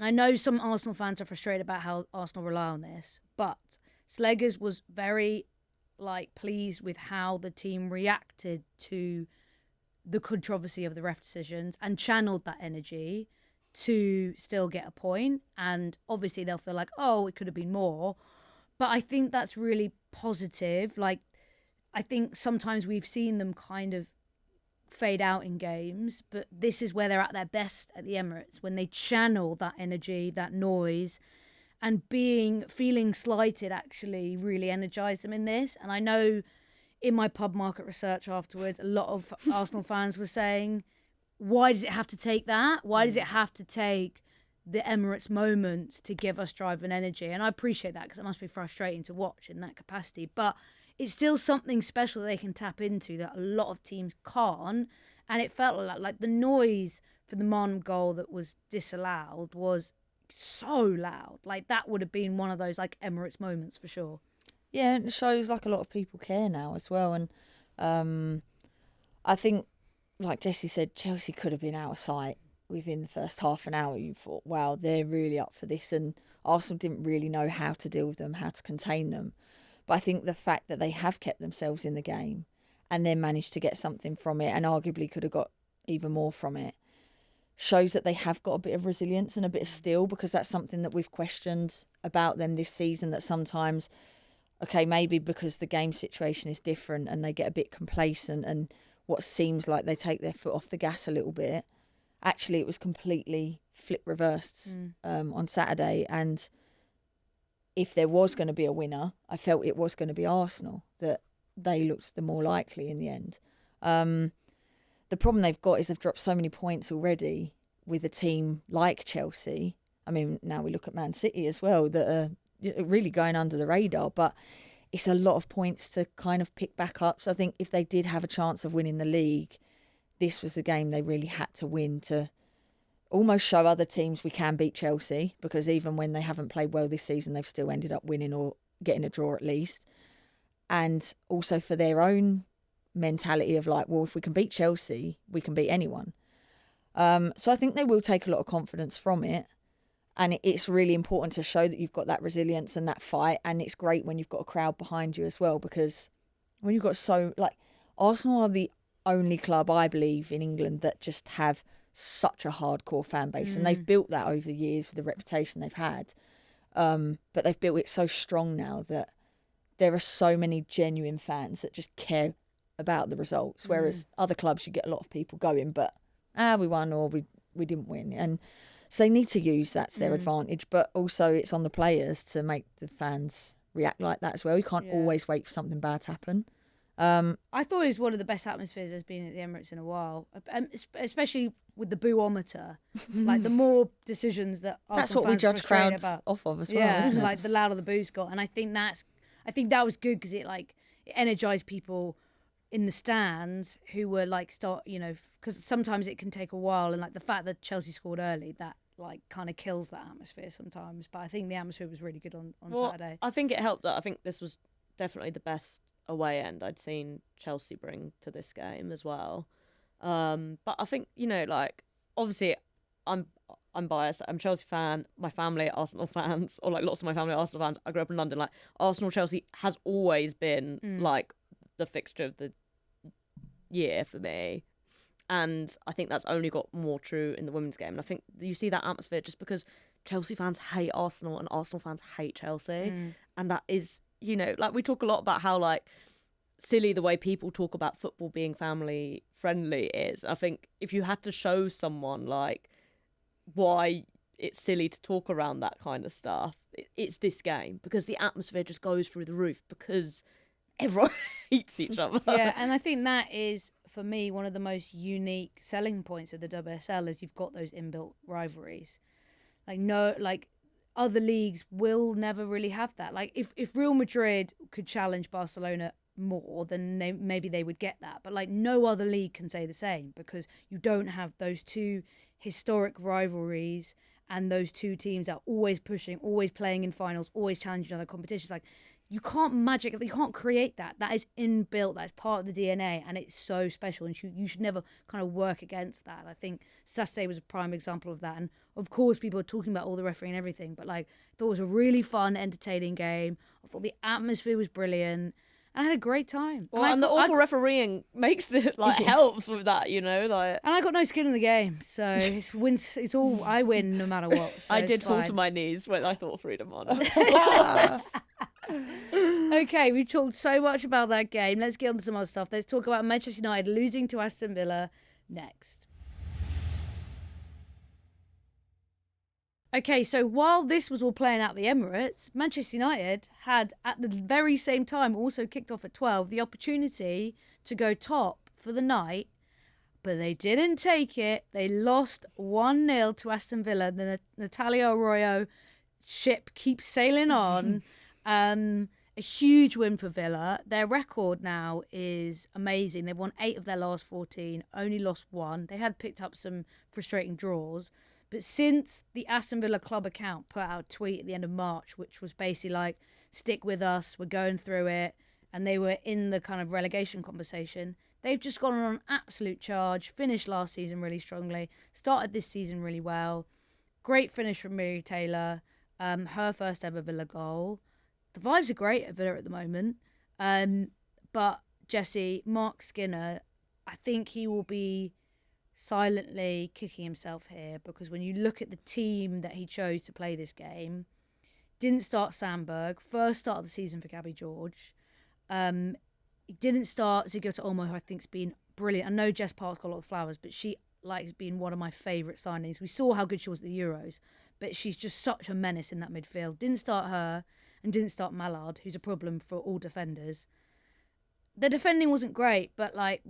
I know some Arsenal fans are frustrated about how Arsenal rely on this, but Slegers was very pleased with how the team reacted to the controversy of the ref decisions and channeled that energy to still get a point. And obviously they'll feel like, oh, it could have been more. But I think that's really positive. I think sometimes we've seen them kind of fade out in games, but this is where they're at their best at the Emirates, when they channel that energy, that noise, and feeling slighted actually really energised them in this. And I know in my pub market research afterwards, a lot of Arsenal fans were saying, why does it have to take that? Why does it have to take the Emirates moments to give us drive and energy? And I appreciate that because it must be frustrating to watch in that capacity. But it's still something special that they can tap into that a lot of teams can't. And it felt like the noise for the Mon goal that was disallowed was so loud. That would have been one of those Emirates moments for sure.
Yeah, and it shows a lot of people care now as well. And I think, like Jessy said, Chelsea could have been out of sight within the first half an hour. You thought, wow, they're really up for this. And Arsenal didn't really know how to deal with them, how to contain them. But I think the fact that they have kept themselves in the game and then managed to get something from it and arguably could have got even more from it shows that they have got a bit of resilience and a bit of steel, because that's something that we've questioned about them this season, that sometimes, okay, maybe because the game situation is different and they get a bit complacent and what seems like they take their foot off the gas a little bit, actually it was completely flip reversed on Saturday. And if there was going to be a winner, I felt it was going to be Arsenal, that they looked the more likely in the end. The problem they've got is they've dropped so many points already with a team like Chelsea. I mean, now we look at Man City as well, that are really going under the radar, but it's a lot of points to kind of pick back up. So I think if they did have a chance of winning the league, this was the game they really had to win to almost show other teams we can beat Chelsea, because even when they haven't played well this season, they've still ended up winning or getting a draw at least. And also for their own mentality of well, if we can beat Chelsea, we can beat anyone. So I think they will take a lot of confidence from it. And it's really important to show that you've got that resilience and that fight. And it's great when you've got a crowd behind you as well, because when you've got Arsenal are the only club, I believe, in England that just have such a hardcore fan base. And they've built that over the years with the reputation they've had. But they've built it so strong now that there are so many genuine fans that just care about the results. Whereas other clubs, you get a lot of people going, but we won or we didn't win. And so they need to use that to their advantage, but also it's on the players to make the fans react like that as well. You can't always wait for something bad to happen.
I thought it was one of the best atmospheres there's been at the Emirates in a while, especially with the boo-ometer. The more decisions that Arsenal
that's what we
fans
judge
are frustrated
crowds
about.
off of as well, isn't it?
The louder the boos got, and I think that was good because it energised people in the stands who were because sometimes it can take a while, and the fact that Chelsea scored early, that kind of kills that atmosphere sometimes. But I think the atmosphere was really good on Saturday.
I think it helped that I think this was definitely the best away end I'd seen Chelsea bring to this game as well. But I think, like, obviously I'm biased. I'm a Chelsea fan. My family are Arsenal fans, or like lots of my family are Arsenal fans. I grew up in London. Like, Arsenal Chelsea has always been like the fixture of the year for me. And I think that's only got more true in the women's game. And I think you see that atmosphere just because Chelsea fans hate Arsenal and Arsenal fans hate Chelsea. And that is, like, we talk a lot about how, like, silly the way people talk about football being family friendly is. I think if you had to show someone, like, why it's silly to talk around that kind of stuff, it's this game, because the atmosphere just goes through the roof because everyone hates each other.
Yeah, and I think that is, for me, one of the most unique selling points of the WSL is you've got those inbuilt rivalries. Like other leagues will never really have that. Like if Real Madrid could challenge Barcelona more, then maybe they would get that. But like no other league can say the same, because you don't have those two historic rivalries and those two teams that are always pushing, always playing in finals, always challenging other competitions. Like you can't create that. That is inbuilt. That's part of the DNA, and it's so special. And you should never kind of work against that. I think Saturday was a prime example of that. And of course, people are talking about all the refereeing and everything, but like I thought it was a really fun, entertaining game. I thought the atmosphere was brilliant. And I had a great time.
Well, and the awful refereeing makes it, like, helps with that, like.
And I got no skin in the game, so it's all I win no matter what. So
I did fall to my knees when I thought freedom on.
Okay, we've talked so much about that game. Let's get on to some other stuff. Let's talk about Manchester United losing to Aston Villa next. Okay, so while this was all playing out at the Emirates, Manchester United had, at the very same time, also kicked off at 12, the opportunity to go top for the night, but they didn't take it. They lost 1-0 to Aston Villa. The Natalia Arroyo ship keeps sailing on. A huge win for Villa. Their record now is amazing. They've won 8 of their last 14, only lost 1. They had picked up some frustrating draws. But since the Aston Villa club account put out a tweet at the end of March, which was basically like, stick with us, we're going through it, and they were in the kind of relegation conversation, they've just gone on an absolute charge, finished last season really strongly, started this season really well. Great finish from Miri Taylor, her first ever Villa goal. The vibes are great at Villa at the moment. But Jessy, Mark Skinner, I think he will be silently kicking himself here, because when you look at the team that he chose to play this game, didn't start Sandberg, first start of the season for Gabby George. He didn't start Zigota Olmo, who I think's been brilliant. I know Jess Park's got a lot of flowers, but she likes being one of my favourite signings. We saw how good she was at the Euros, but she's just such a menace in that midfield. Didn't start her and didn't start Mallard, who's a problem for all defenders. The defending wasn't great, but like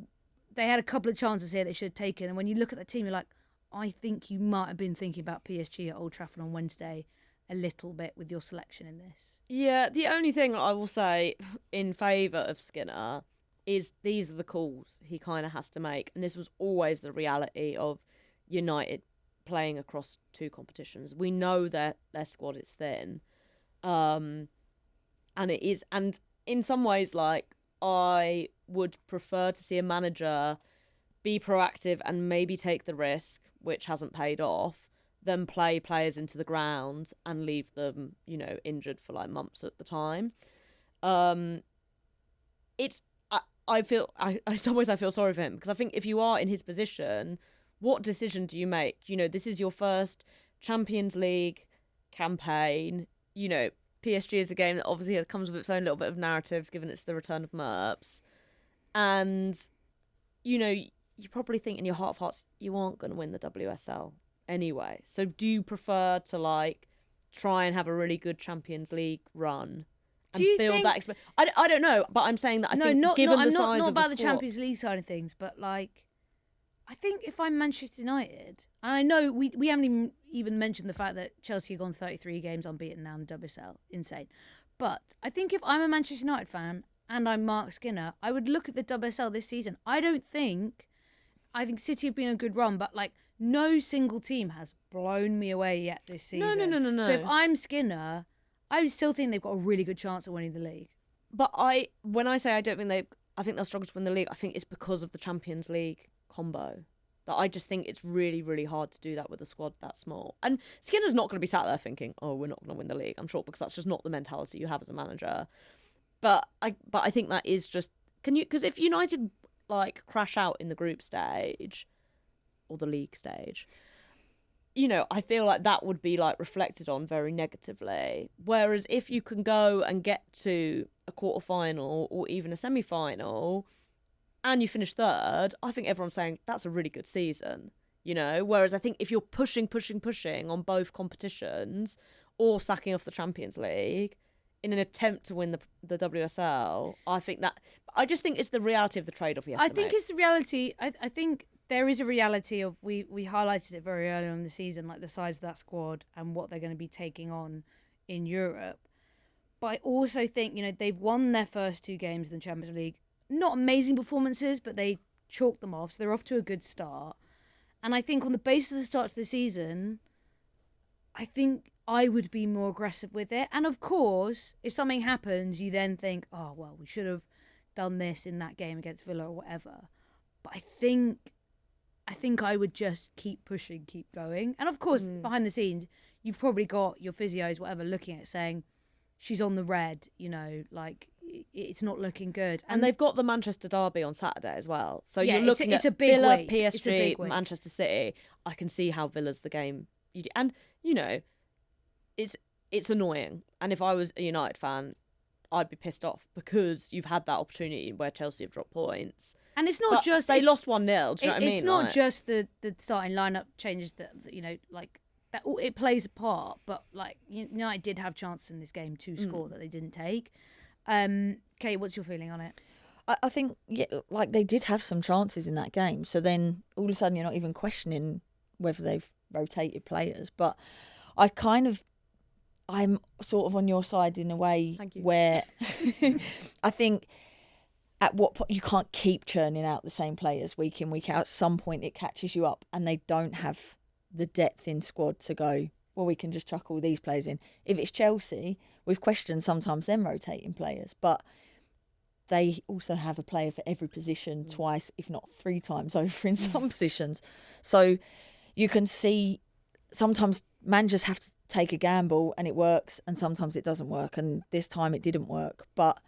they had a couple of chances here they should have taken. And when you look at the team, you're like, I think you might have been thinking about PSG at Old Trafford on Wednesday a little bit with your selection in this.
Yeah, the only thing I will say in favour of Skinner is these are the calls he kind of has to make. And this was always the reality of United playing across 2 competitions. We know that their squad is thin. And it is, and in some ways, like, I would prefer to see a manager be proactive and maybe take the risk, which hasn't paid off, than play players into the ground and leave them, injured for like months at the time. I feel sorry for him, because I think if you are in his position, what decision do you make? This is your first Champions League campaign. PSG is a game that obviously comes with its own little bit of narratives, given it's the return of Merps. And, you probably think in your heart of hearts, you aren't going to win the WSL anyway. So do you prefer to, like, try and have a really good Champions League run and build that experience? I don't know, but I'm saying that I think given the size of the squad...
not about the Champions League side of things, but, like, I think if I'm Manchester United, and I know we haven't even mentioned the fact that Chelsea have gone 33 games unbeaten now in the WSL, insane. But I think if I'm a Manchester United fan and I'm Mark Skinner, I would look at the WSL this season. I think City have been a good run, but like no single team has blown me away yet this season.
No.
So if I'm Skinner, I still think they've got a really good chance of winning the league.
But when I say I think they'll struggle to win the league, I think it's because of the Champions League combo. That I just think it's really, really hard to do that with a squad that small. And Skinner's not going to be sat there thinking, oh, we're not going to win the league, I'm sure, because that's just not the mentality you have as a manager. But I think that is just, because if United like crash out in the group stage or the league stage, you know, I feel like that would be like reflected on very negatively. Whereas if you can go and get to a quarter-final or even a semi-final and you finish third, I think everyone's saying that's a really good season, you know? Whereas I think if you're pushing on both competitions or sacking off the Champions League in an attempt to win the WSL, I just think it's the reality of the trade-off you have to make.
I think it's the reality. I think there is a reality of, we highlighted it very early on in the season, like the size of that squad and what they're going to be taking on in Europe. But I also think, you know, they've won their first 2 games in the Champions League. Not amazing performances, but they chalked them off. So they're off to a good start. And I think on the basis of the start to the season, I think I would be more aggressive with it. And of course, if something happens, you then think, oh, well, we should have done this in that game against Villa or whatever. But I think I would just keep pushing, keep going. And of course, behind the scenes, you've probably got your physios, whatever, looking at it saying, she's on the red, you know, like, it's not looking good.
And they've got the Manchester derby on Saturday as well. So
yeah,
you're looking
it's
at
a big
Villa,
week.
PSG, Manchester City. I can see how Villa's the game. And, you know, it's annoying. And if I was a United fan, I'd be pissed off because you've had that opportunity where Chelsea have dropped points.
And it's not just...
They lost 1-0, do you know what I mean?
It's not just the starting lineup changes that, you know, like, that it plays a part, but, like, United did have chances in this game to score that they didn't take. Kate, what's your feeling on it?
I think, yeah, like they did have some chances in that game. So then all of a sudden you're not even questioning whether they've rotated players. But I'm sort of on your side in a way where I think at what point you can't keep churning out the same players week in, week out. At some point it catches you up and they don't have the depth in squad to go, well, we can just chuck all these players in. If it's Chelsea, we've questioned sometimes them rotating players, but they also have a player for every position twice, if not 3 times over in some positions. So you can see sometimes managers have to take a gamble and it works, and sometimes it doesn't work. And this time it didn't work, but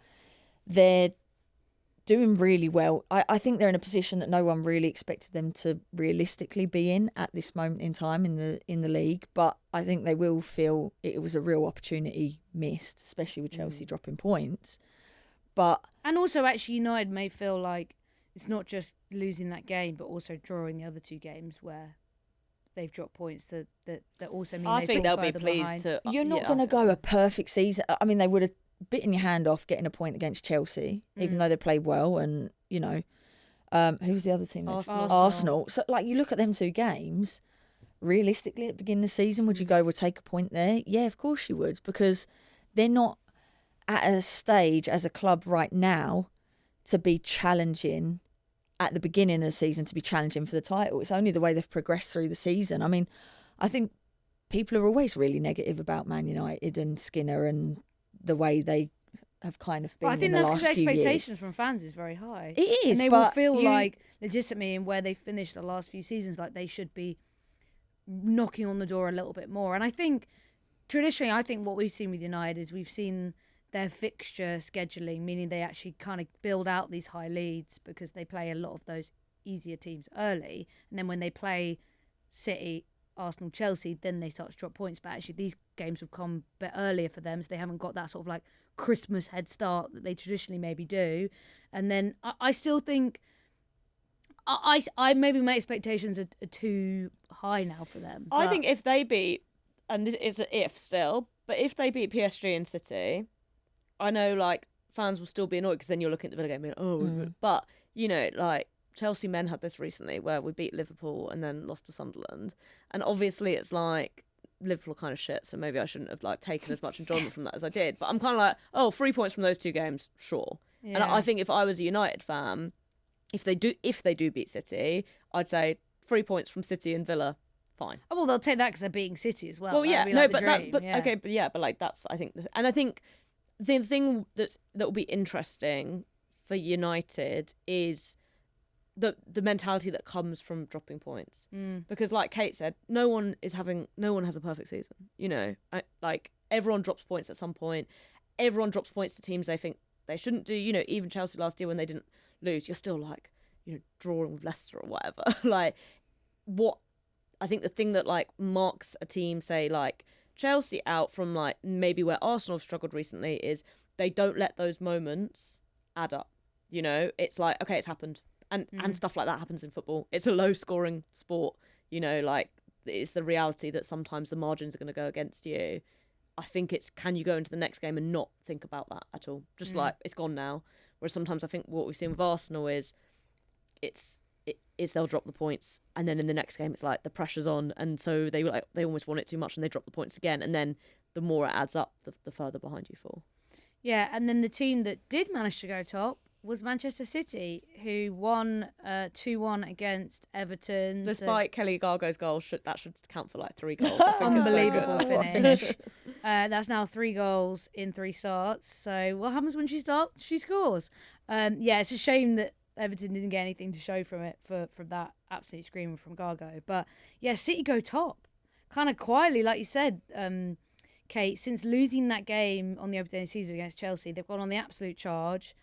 they're doing really well. I think they're in a position that no one really expected them to realistically be in at this moment in time in the league. But I think they will feel it was a real opportunity missed, especially with Chelsea dropping points. And
also, actually, United may feel like it's not just losing that game, but also drawing the other 2 games where they've dropped points that also mean
I think they'll be
pleased
pleased to.
You're not going to go a perfect season. I mean, they would have bitten your hand off getting a point against Chelsea, even though they played well. And, you know, who was the other team? Arsenal. So, like, you look at them 2 games, realistically, at the beginning of the season, would you go, we'll take a point there? Yeah, of course you would, because they're not at a stage as a club right now to be challenging at the beginning of the season, to be challenging for the title. It's only the way they've progressed through the season. I mean, I think people are always really negative about Man United and Skinner and the way they have kind of been.
But I think
in the
that's
last
because
few
expectations
years.
from fans is very high.
It is,
and they
but
will feel like legitimately in where they finished the last few seasons, like they should be knocking on the door a little bit more. And I think traditionally, what we've seen with United is we've seen their fixture scheduling, meaning they actually kind of build out these high leads because they play a lot of those easier teams early, and then when they play City, Arsenal, Chelsea, then they start to drop points. But actually these games have come a bit earlier for them, so they haven't got that sort of like Christmas head start that they traditionally maybe do. And then I still think I maybe my expectations are too high now for them.
I think if they beat, and this is an if still, but if they beat PSG and City, I know like fans will still be annoyed because then you're looking at the Villa game and going, but you know, like Chelsea men had this recently where we beat Liverpool and then lost to Sunderland, and obviously it's like Liverpool kind of shit, so maybe I shouldn't have like taken as much enjoyment from that as I did. But I'm kind of like, 3 points from those 2 games, sure. Yeah. And I think if I was a United fan, if they do beat City, I'd say 3 points from City and Villa, fine.
Oh, well, they'll take that because they're beating City as well.
Well, yeah,
like
no, but
dream.
but like that's I think, and I think the thing that will be interesting for United is the mentality that comes from dropping points. Because like Kate said, no one has a perfect season. You know, like everyone drops points at some point. Everyone drops points to teams they think they shouldn't do. You know, even Chelsea last year when they didn't lose, you're still like, you know, drawing with Leicester or whatever. Like, what I think the thing that like marks a team, say like Chelsea, out from like maybe where Arsenal have struggled recently is they don't let those moments add up. You know, it's like, okay, it's happened. And stuff like that happens in football. It's a low scoring sport. You know, like it's the reality that sometimes the margins are going to go against you. I think it's, can you go into the next game and not think about that at all? Just like, it's gone now. Whereas sometimes I think what we've seen with Arsenal is they'll drop the points, and then in the next game it's like the pressure's on, and so they almost want it too much and they drop the points again, and then the more it adds up, the further behind you fall.
Yeah, and then the team that did manage to go top was Manchester City, who won 2-1 against Everton.
Despite Kelly Gargo's goal, that should count for like 3 goals. I think
Unbelievable
it's so good.
finish. That's now 3 goals in 3 starts. So what happens when she starts? She scores. Yeah, it's a shame that Everton didn't get anything to show from it from that absolute screamer from Gargo. But yeah, City go top, kind of quietly, like you said, Kate. Since losing that game on the opening day of the season against Chelsea, they've gone on the absolute charge.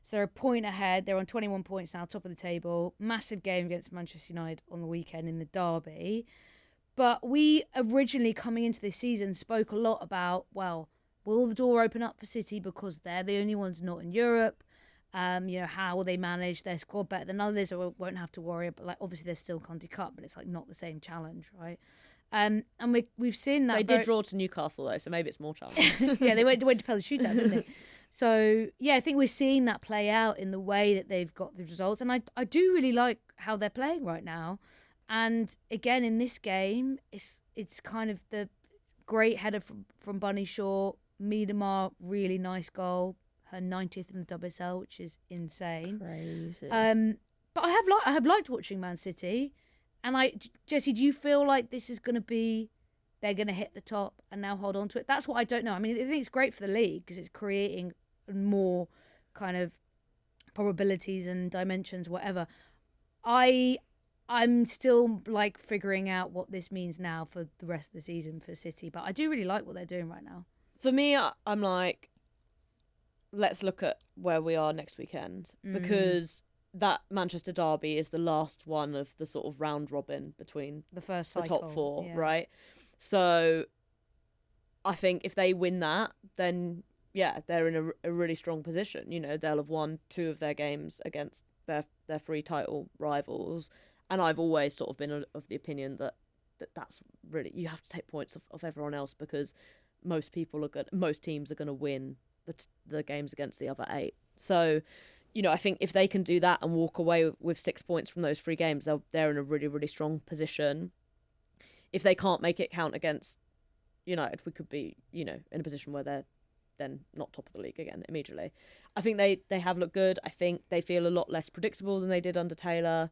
So they're a point ahead. They're on 21 points now, top of the table. Massive game against Manchester United on the weekend in the derby. But we originally, coming into this season, spoke a lot about, well, will the door open up for City because they're the only ones not in Europe? You know, how will they manage their squad better than others, or won't have to worry? But like, obviously, there's still Conti Cup, but it's like not the same challenge, right? And we've seen that
they did draw to Newcastle though, so maybe it's more challenging.
Yeah, they went to penalty shootout, didn't they? So yeah, I think we're seeing that play out in the way that they've got the results, and I do really like how they're playing right now. And again, in this game, it's kind of the great header from Bunny Shaw, Miedemar, really nice goal, her 90th in the WSL, which is insane.
Crazy.
But I have liked watching Man City, and Jessy, do you feel like this is going to be, they're going to hit the top and now hold on to it? That's what I don't know. I mean, I think it's great for the league because it's creating more kind of probabilities and dimensions, whatever. I'm still like figuring out what this means now for the rest of the season for City, but I do really like what they're doing right now.
For me, I'm like, let's look at where we are next weekend, because that Manchester derby is the last one of the sort of round robin between
the first
the
cycle,
top 4,
yeah.
right? So I think if they win that, then yeah, they're in a really strong position. You know, they'll have won 2 of their games against their 3 title rivals, and I've always sort of been of the opinion that that's really, you have to take points of everyone else, because most teams are going to win the games against the other 8. So, you know, I think if they can do that and walk away with 6 points from those 3 games, they're in a really, really strong position. If they can't make it count against United, we could be, you know, in a position where they're then not top of the league again immediately. I think they have looked good. I think they feel a lot less predictable than they did under Taylor.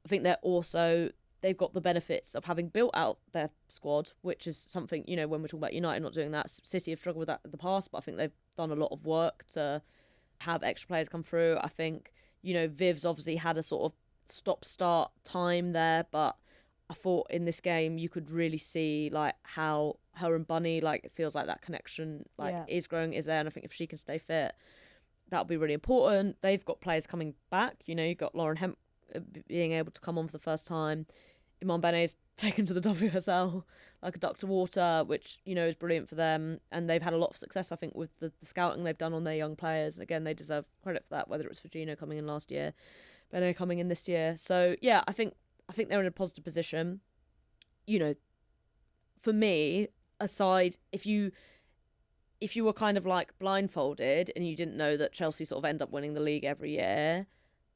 I think they've got the benefits of having built out their squad, which is something, you know, when we're talking about United not doing that, City have struggled with that in the past, but I think they've done a lot of work to have extra players come through. I think, you know, Viv's obviously had a sort of stop-start time there, but I thought in this game you could really see like how her and Bunny, like, it feels like that connection is growing, is there, and I think if she can stay fit, that'll be really important. They've got players coming back, you know, you've got Lauren Hemp being able to come on for the first time. Iman Bene's taken to the WSL like a duck to water, which, you know, is brilliant for them. And they've had a lot of success, I think, with the scouting they've done on their young players. And again, they deserve credit for that, whether it's Virginia coming in last year, Bene coming in this year. So, yeah, I think they're in a positive position. You know, for me, aside, if you were kind of like blindfolded and you didn't know that Chelsea sort of end up winning the league every year,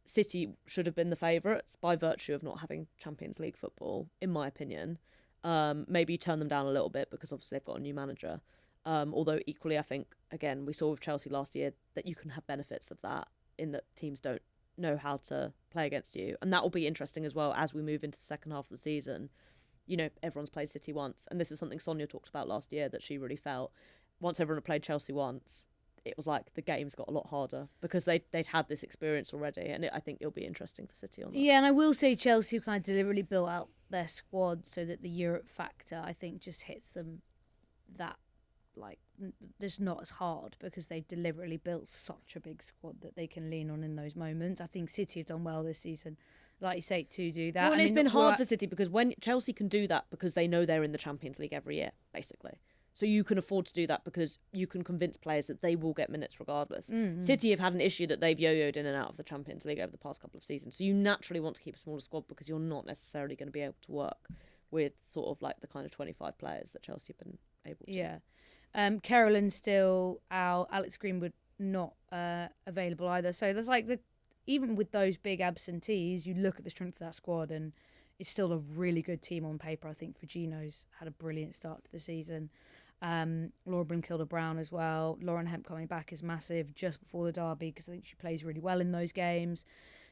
City should have been the favourites by virtue of not having Champions League football, in my opinion. Maybe you turn them down a little bit because obviously they've got a new manager. Although equally, I think, again, we saw with Chelsea last year that you can have benefits of that in that teams don't know how to play against you. And that will be interesting as well as we move into the second half of the season. You know, everyone's played City once. And this is something Sonia talked about last year that she really felt. Once everyone had played Chelsea once, it was like the games got a lot harder because they'd had this experience already, and I think it'll be interesting for City on that.
Yeah, and I will say Chelsea kind of deliberately built out their squad so that the Europe factor, I think, just hits them that, like, just not as hard because they've deliberately built such a big squad that they can lean on in those moments. I think City have done well this season, like you say, to do that.
Well, and
I
it's
mean,
been hard for City because when Chelsea can do that because they know they're in the Champions League every year, basically. So you can afford to do that because you can convince players that they will get minutes regardless.
Mm-hmm.
City have had an issue that they've yo-yoed in and out of the Champions League over the past couple of seasons. So you naturally want to keep a smaller squad because you're not necessarily going to be able to work with sort of like the kind of 25 players that Chelsea have been able to.
Yeah. Carolyn's still out. Alex Greenwood not available either. So there's like even with those big absentees, you look at the strength of that squad and it's still a really good team on paper. I think Fujino's had a brilliant start to the season. Laura Brunhilde-Brown as well. Lauren Hemp coming back is massive just before the derby because I think she plays really well in those games.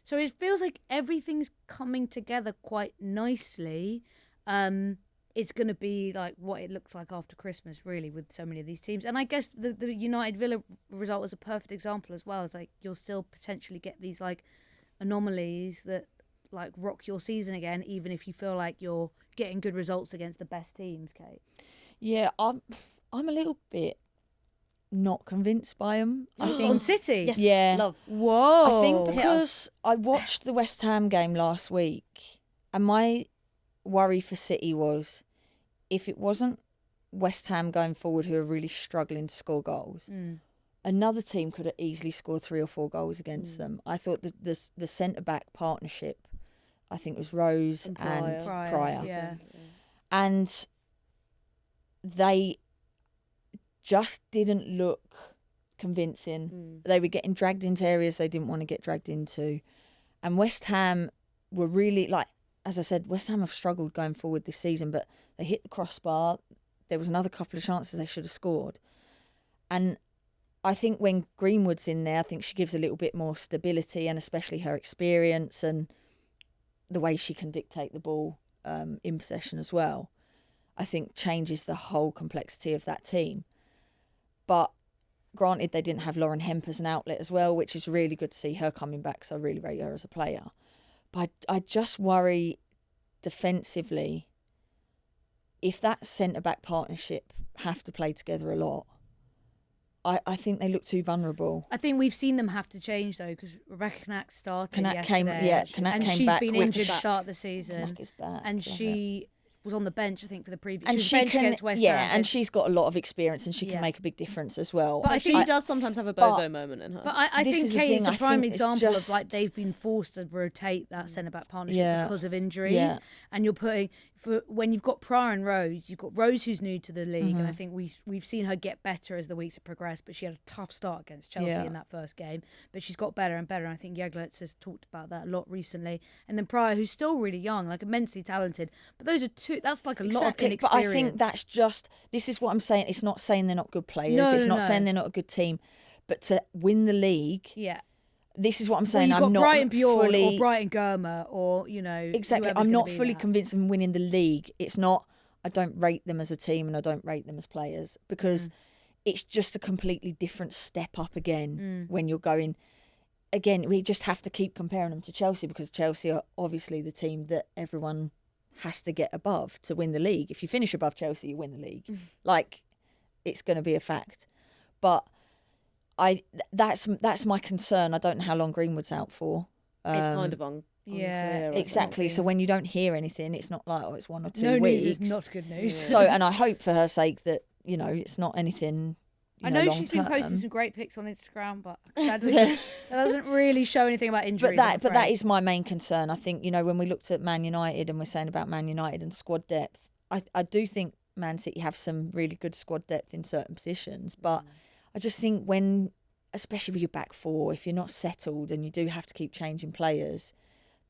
So it feels like everything's coming together quite nicely. It's going to be like what it looks like after Christmas, really, with so many of these teams. And I guess the United Villa result was a perfect example as well. It's like you'll still potentially get these like anomalies that like rock your season again, even if you feel like you're getting good results against the best teams, Kate.
Yeah, I'm a little bit not convinced by them. I think
On City?
Yes,
Yeah.
love.
Whoa.
I think because I watched the West Ham game last week and my worry for City was if it wasn't West Ham going forward who are really struggling to score goals, another team could have easily scored 3 or 4 goals against them. I thought the centre-back partnership, I think it was Rose and Pryor.
Yeah.
And they just didn't look convincing. They were getting dragged into areas they didn't want to get dragged into. And West Ham were really, like, as I said, West Ham have struggled going forward this season, but they hit the crossbar. There was another couple of chances they should have scored. And I think when Greenwood's in there, I think she gives a little bit more stability, and especially her experience and the way she can dictate the ball in possession as well, I think changes the whole complexity of that team. But granted, they didn't have Lauren Hemp as an outlet as well, which is really good to see her coming back, because I really rate her as a player. But I just worry defensively, if that centre-back partnership have to play together a lot, I think they look too vulnerable.
I think we've seen them have to change though, because Rebecca Knack started yesterday,
Knack
and
came
she's
back
been
with
injured
the
to start the season,
Knack is back,
and
yeah.
she was on the bench, I think, for the previous.
And
she was benched against West Ham.
and she's got a lot of experience, and she can make a big difference as well.
But I
She
think
does sometimes have a bozo moment in her.
But I
This
think
is the
Kate is
thing,
a
I
prime
think it's
example of
just-
like they've been forced to rotate that centre back partnership
Yeah.
because of injuries,
Yeah.
and you're putting when you've got Pryor and Rose, you've got Rose who's new to the league, and I think we've seen her get better as the weeks have progressed. But she had a tough start against Chelsea in that first game, but she's got better and better. And I think Jegletz has talked about that a lot recently. And then Pryor, who's still really young, like immensely talented, but those are two. That's like a lot of inexperience.
But I think that's just, this is what I'm saying. It's not saying they're not good players.
No,
it's
no,
not
no.
saying they're not a good team. But to win the league,
yeah.
this is what I'm
Well,
saying.
you've got
I'm not
Brighton Bjorn
fully...
or Brighton Germer or,
Exactly.
whoever's
I'm
gonna
not
be
fully
that.
convinced of winning the league. It's not, I don't rate them as a team and I don't rate them as players, because it's just a completely different step up again when you're going. Again, we just have to keep comparing them to Chelsea, because Chelsea are obviously the team that everyone has to get above to win the league. If you finish above Chelsea, you win the league. Like, it's going to be a fact. But that's my concern. I don't know how long Greenwood's out for.
It's kind of unclear.
Yeah,
Exactly. So when you don't hear anything, it's not like, it's 1 or 2
no
weeks.
news is not good news.
So, and I hope for her sake that, it's not anything.
I know
long
she's been posting
term.
some great pics on Instagram, but that doesn't really show anything about injuries.
But that is my main concern. I think, when we looked at Man United and we're saying about Man United and squad depth, I do think Man City have some really good squad depth in certain positions. But I just think especially with your back four, if you're not settled and you do have to keep changing players,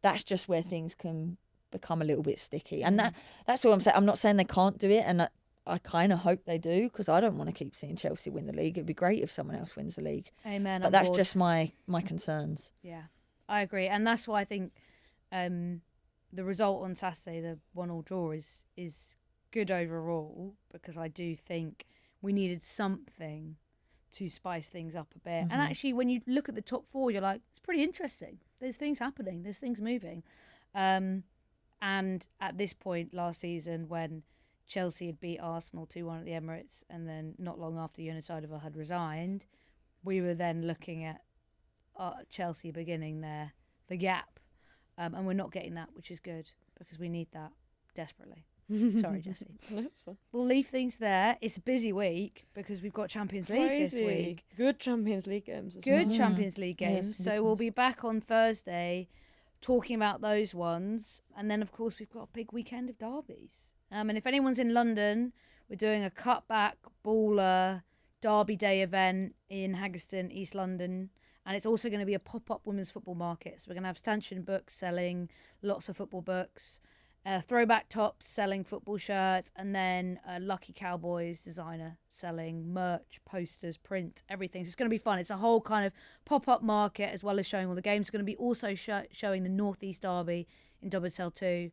that's just where things can become a little bit sticky. And that's all I'm saying. I'm not saying they can't do it, and I kind of hope they do, because I don't want to keep seeing Chelsea win the league. It'd be great if someone else wins the league.
Amen.
But that's just my concerns.
Yeah, I agree, and that's why I think the result on Saturday, the 1-1 draw, is good overall, because I do think we needed something to spice things up a bit. And actually, when you look at the top 4, you're like, it's pretty interesting. There's things happening. There's things moving. And at this point last season, when Chelsea had beat Arsenal 2-1 at the Emirates, and then not long after Unisidova had resigned, we were then looking at Chelsea beginning the gap. And we're not getting that, which is good, because we need that desperately. Sorry, Jessy.
No, it's fine.
We'll leave things there. It's a busy week because we've got Champions League this week.
Good Champions League games as
Good
well.
Champions League games.
Yes,
So we'll be back on Thursday talking about those ones. And then, of course, we've got a big weekend of derbies. And if anyone's in London, we're doing a cutback baller derby day event in Haggerston, East London. And it's also going to be a pop-up women's football market. So we're going to have stanchion books selling lots of football books, throwback tops selling football shirts, and then Lucky Cowboys designer selling merch, posters, print, everything. So it's going to be fun. It's a whole kind of pop-up market, as well as showing all the games. It's going to be also showing the North East Derby in WSL 2,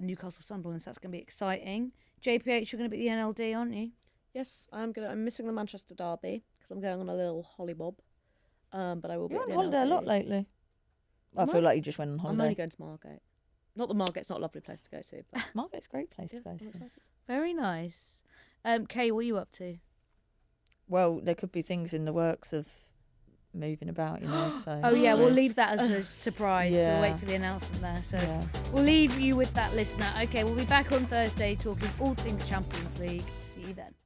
Newcastle Sunderland. So that's going to be exciting. JPH, you're going to be at the NLD, aren't you?
Yes, I'm missing the Manchester Derby because I'm going on a little hollybob. But I will be
You're
at
on
the
holiday a
NLD.
lot lately. I feel like you just went on
I'm
holiday.
only going to Margate. Not that Margate's not a lovely place to go to, but
Margate's a great place
yeah,
to go
I'm
to.
excited.
Very nice. Kay, what are you up to?
Well, there could be things in the works of moving about, so.
Oh, yeah, we'll leave that as a surprise.
Yeah.
We'll wait for the announcement there. So
Yeah.
we'll leave you with that, listener. Okay, we'll be back on Thursday talking all things Champions League. See you then.